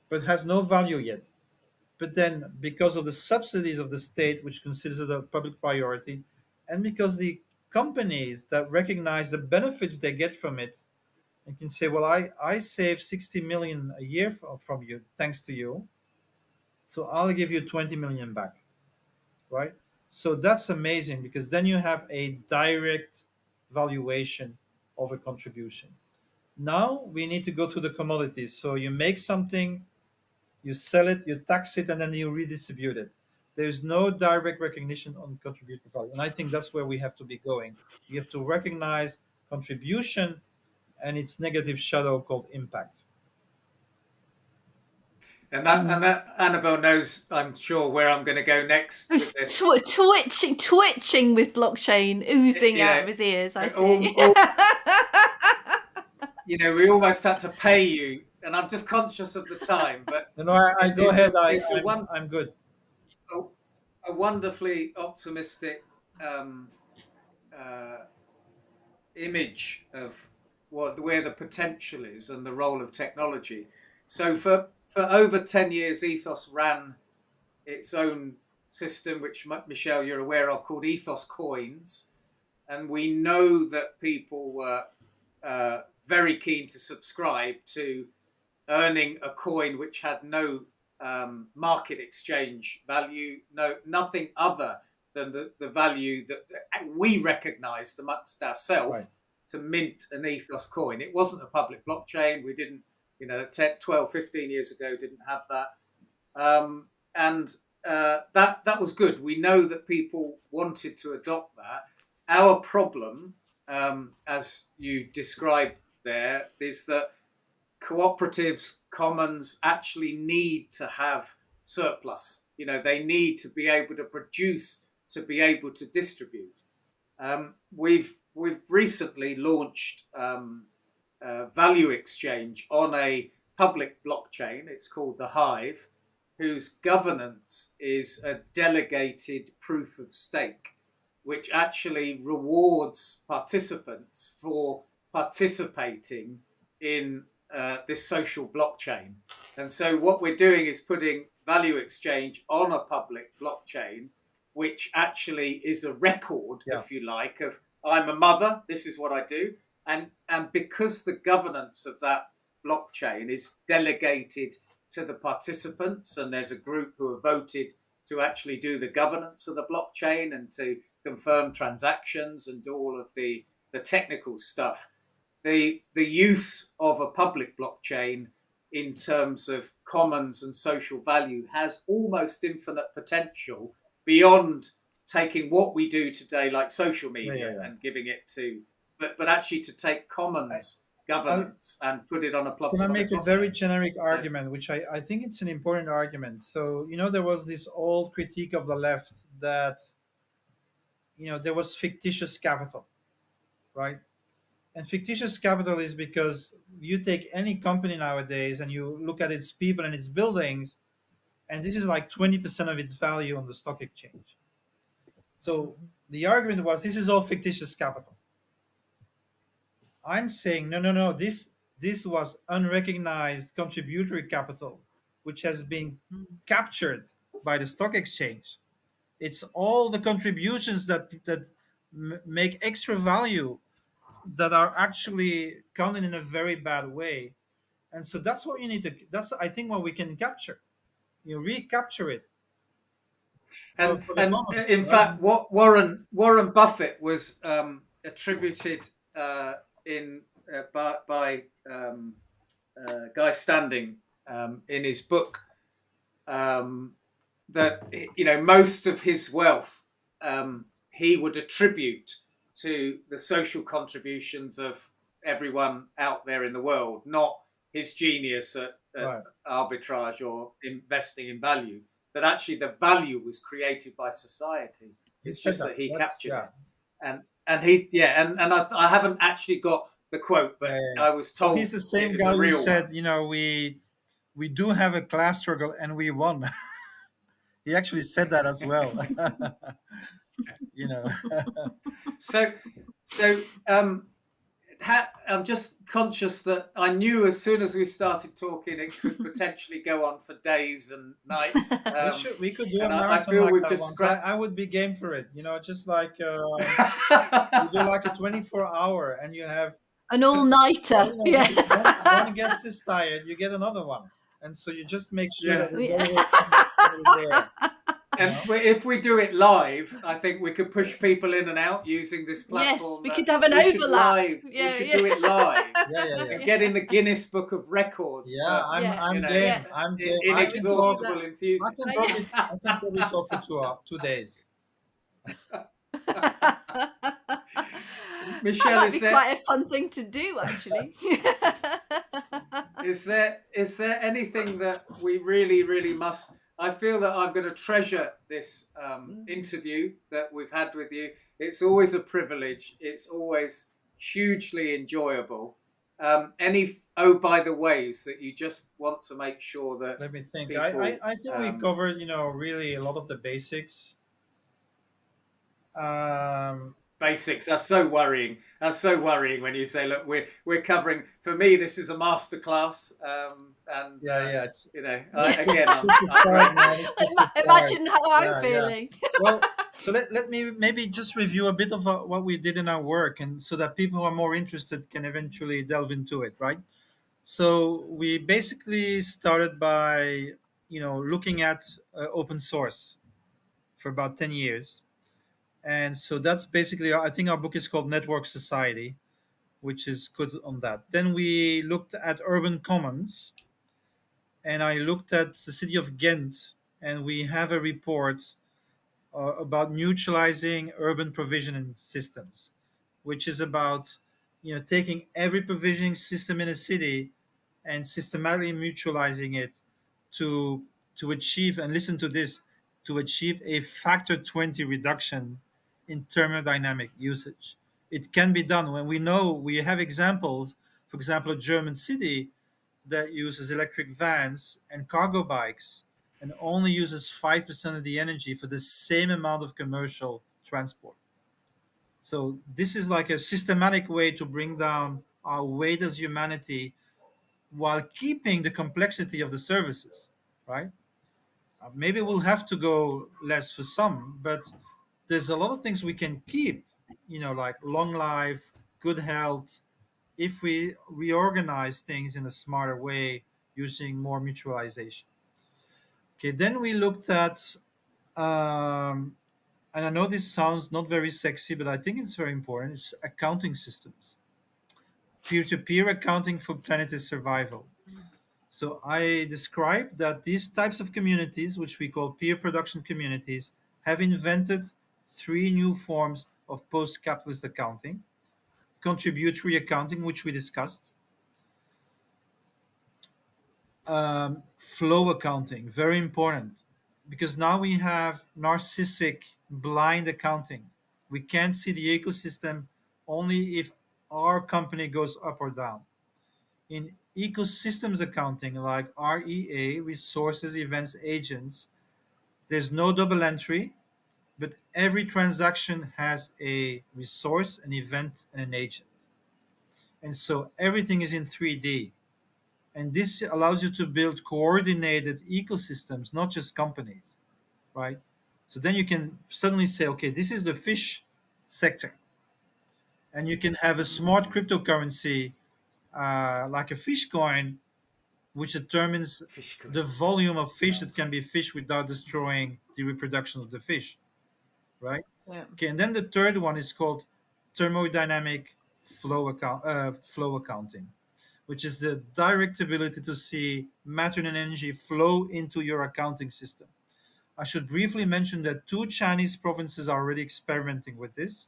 but has no value yet. But then, because of the subsidies of the state, which considers it a public priority, and because the companies that recognize the benefits they get from it and can say, well, I save 60 million a year from you, thanks to you. So I'll give you 20 million back, right? So that's amazing, because then you have a direct valuation of a contribution. Now we need to go to the commodities. So you make something, you sell it, you tax it, and then you redistribute it. There's no direct recognition on contributor value. And I think that's where we have to be going. We have to recognize contribution and its negative shadow called impact. And that Annabelle knows, I'm sure, where I'm going to go next with this. Twitching with blockchain oozing out of his ears. I see. You know, we almost had to pay you, and I'm just conscious of the time. But I go ahead. I'm good. A wonderfully optimistic image of where the potential is and the role of technology. So for over 10 years, Ethos ran its own system, which, Michel, you're aware of, called Ethos Coins. And we know that people were very keen to subscribe to earning a coin which had no market exchange value, nothing other than the value that we recognized amongst ourselves, right, to mint an Ethos coin. It wasn't a public blockchain. We didn't, 10, 12, 15 years ago, didn't have that. That was good. We know that people wanted to adopt that. Our problem, as you described there, is that cooperatives, commons actually need to have surplus. They need to be able to produce, to be able to distribute. We've recently launched value exchange on a public blockchain. It's called the Hive, whose governance is a delegated proof of stake, which actually rewards participants for participating in this social blockchain. And so what we're doing is putting value exchange on a public blockchain, which actually is a record, if you like, of I'm a mother, this is what I do. And because the governance of that blockchain is delegated to the participants, and there's a group who have voted to actually do the governance of the blockchain and to confirm transactions and do all of the technical stuff, the use of a public blockchain in terms of commons and social value has almost infinite potential beyond taking what we do today, like social media, and giving it to, but actually to take commons governance and put it on a public. Can I make a very generic argument, which I think it's an important argument? So, there was this old critique of the left that, there was fictitious capital, right? And fictitious capital is because you take any company nowadays and you look at its people and its buildings, and this is like 20% of its value on the stock exchange. So the argument was, this is all fictitious capital. I'm saying, no. This was unrecognized contributory capital, which has been captured by the stock exchange. It's all the contributions that make extra value that are actually counted in a very bad way. And so that's what you need to, that's, I think, what we can capture. Recapture it. And in fact, what Warren Buffett was attributed by Guy Standing in his book, that most of his wealth he would attribute to the social contributions of everyone out there in the world, not his genius at arbitrage or investing in value. But actually, the value was created by society. It's just that he captured it, and he and I haven't actually got the quote, but I was told he's the same guy who said, we do have a class struggle and we won. He actually said that as well. I'm just conscious that I knew as soon as we started talking, it could potentially go on for days and nights. We could do a and I marathon feel like we've that just once. scratched. I would be game for it. Just like you do like a 24-hour, and you have an all-nighter. Yeah. one guest is tired, you get another one, and so you just make sure Yeah. that there's always somebody there. And if we do it live, I think we could push people in and out using this platform. Yes, we could have an overlap. We should do it live. Yeah. And get in the Guinness Book of Records. Yeah, I'm game. I'm game. Inexhaustible enthusiasm. I can probably talk for 2 days. Michel, that might be quite a fun thing to do, actually. Is there anything that we really must? I feel that I'm going to treasure this interview that we've had with you. It's always a privilege. It's always hugely enjoyable. Any by the ways that you just want to make sure that? Let me think. People, I think we covered, really a lot of the basics. Basics are so worrying. That's so worrying when you say, "Look, we're covering." For me, this is a masterclass. And it's, imagine how I'm feeling. Well, so let me maybe just review a bit of what we did in our work, and so that people who are more interested can eventually delve into it, right? So we basically started by looking at open source for about 10 years. And so that's basically, I think our book is called Network Society, which is good on that. Then we looked at urban commons, and I looked at the city of Ghent, and we have a report about mutualizing urban provisioning systems, which is about taking every provisioning system in a city and systematically mutualizing it to achieve, and listen to this, to achieve a factor 20 reduction in thermodynamic usage. It can be done when we have examples, for example, a German city that uses electric vans and cargo bikes and only uses 5% of the energy for the same amount of commercial transport. So this is like a systematic way to bring down our weight as humanity while keeping the complexity of the services, right? Maybe we'll have to go less for some, but there's a lot of things we can keep, like long life, good health, if we reorganize things in a smarter way using more mutualization. Okay, then we looked at, and I know this sounds not very sexy, but I think it's very important, it's accounting systems. Peer-to-peer accounting for planetary survival. So I described that these types of communities, which we call peer production communities, have invented 3 new forms of post-capitalist accounting. Contributory accounting, which we discussed. Flow accounting, very important, because now we have narcissistic blind accounting. We can't see the ecosystem only if our company goes up or down. In ecosystems accounting, like REA, resources, events, agents, there's no double entry, but every transaction has a resource, an event, and an agent. And so everything is in 3D. And this allows you to build coordinated ecosystems, not just companies, right? So then you can suddenly say, okay, this is the fish sector. And you can have a smart cryptocurrency like a fish coin, which determines the volume of fish that can be fished without destroying the reproduction of the fish, right? Yeah. Okay, and then the third one is called thermodynamic flow accounting, which is the direct ability to see matter and energy flow into your accounting system. I should briefly mention that 2 Chinese provinces are already experimenting with this.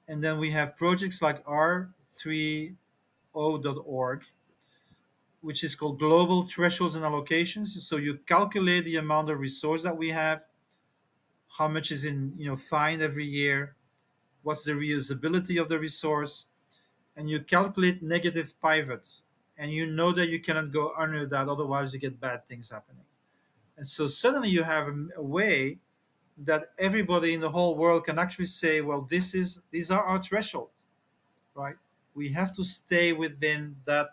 And then we have projects like R30.org, which is called Global Thresholds and Allocations. So you calculate the amount of resource that we have, how much is fined every year, what's the reusability of the resource, and you calculate negative pivots, and you know that you cannot go under that, otherwise you get bad things happening. And so suddenly you have a way that everybody in the whole world can actually say, well, these are our thresholds, right? We have to stay within that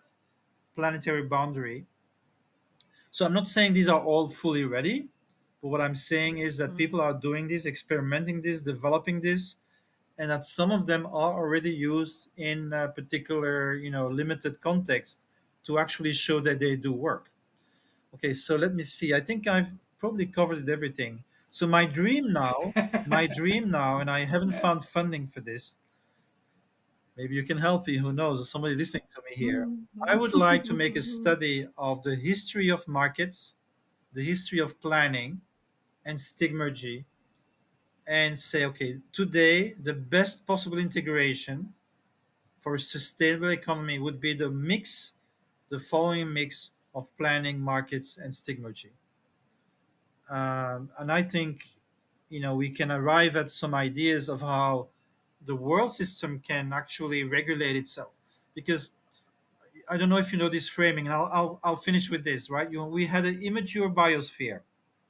planetary boundary. So I'm not saying these are all fully ready, but what I'm saying is that people are doing this, experimenting this, developing this, and that some of them are already used in a particular, limited context to actually show that they do work. Okay, so let me see. I think I've probably covered everything. So my dream now, and I haven't found funding for this. Maybe you can help me. Who knows? There's somebody listening to me here. I would like to make a study of the history of markets, the history of planning, and stigmergy, and say, okay, today the best possible integration for a sustainable economy would be the following mix of planning, markets, and stigmergy. And I think, we can arrive at some ideas of how the world system can actually regulate itself. Because I don't know if you know this framing, and I'll finish with this, right? We had an immature biosphere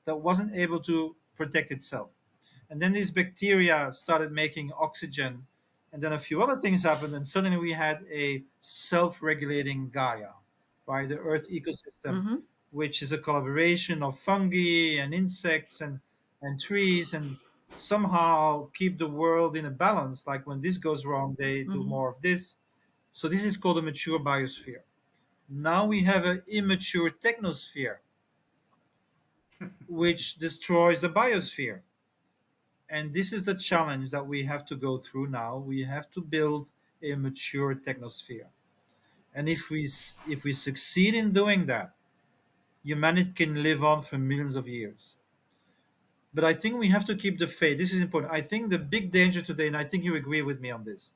that wasn't able to protect itself. And then these bacteria started making oxygen, and then a few other things happened, and suddenly we had a self-regulating Gaia, right? The Earth ecosystem, Mm-hmm. which is a collaboration of fungi and insects and trees, and somehow keep the world in a balance. Like when this goes wrong, they do Mm-hmm. more of this. So this is called a mature biosphere. Now we have an immature technosphere, which destroys the biosphere. And this is the challenge that we have to go through now. We have to build a mature technosphere. And if we succeed in doing that, humanity can live on for millions of years. But I think we have to keep the faith. This is important. I think the big danger today, and I think you agree with me on this,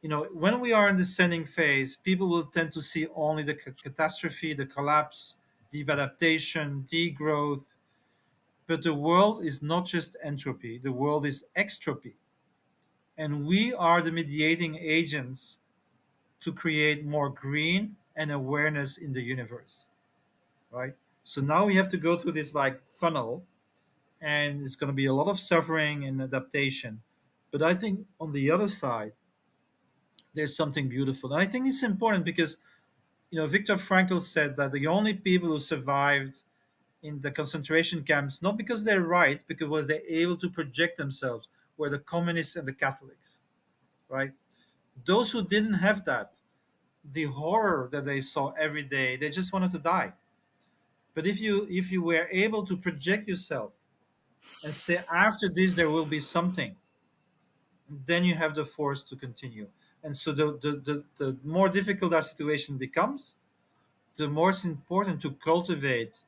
when we are in the descending phase, people will tend to see only the catastrophe, the collapse, adaptation, degrowth. But the world is not just entropy, the world is extropy. And we are the mediating agents to create more green and awareness in the universe, right? So now we have to go through this like funnel, and it's going to be a lot of suffering and adaptation. But I think on the other side, there's something beautiful. And I think it's important because, Viktor Frankl said that the only people who survived in the concentration camps, not because they're right, because they're able to project themselves, were the communists and the Catholics, right? Those who didn't have that, the horror that they saw every day, they just wanted to die. But if you were able to project yourself and say after this there will be something, then you have the force to continue. And so the more difficult our situation becomes, the more it's important to cultivate,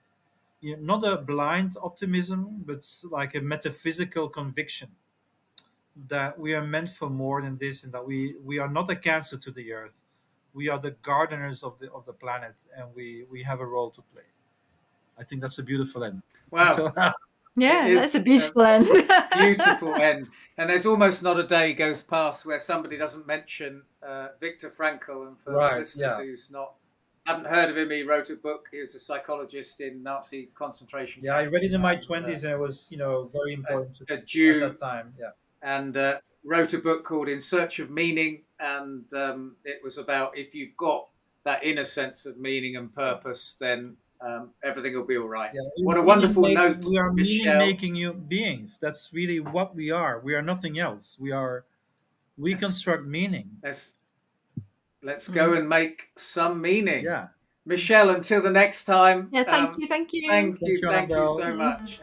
not a blind optimism, but like a metaphysical conviction that we are meant for more than this, and that we are not a cancer to the earth. We are the gardeners of the planet, and we have a role to play. I think that's a beautiful end. Wow. So, Yeah, that's a beautiful end. Beautiful end. And there's almost not a day goes past where somebody doesn't mention Viktor Frankl. And for right, listeners who's haven't heard of him, he wrote a book. He was a psychologist in Nazi concentration camps. I read it in my 20s, and it was very important a Jew at that time. Yeah. And wrote a book called In Search of Meaning, and it was about if you've got that inner sense of meaning and purpose, then everything will be all right. Yeah, what a wonderful note, we are Michel. meaning-making beings. That's really what we are. We are nothing else. We construct meaning. Let's go and make some meaning. Yeah. Michel, until the next time. Yeah, thank you. Thank you so much.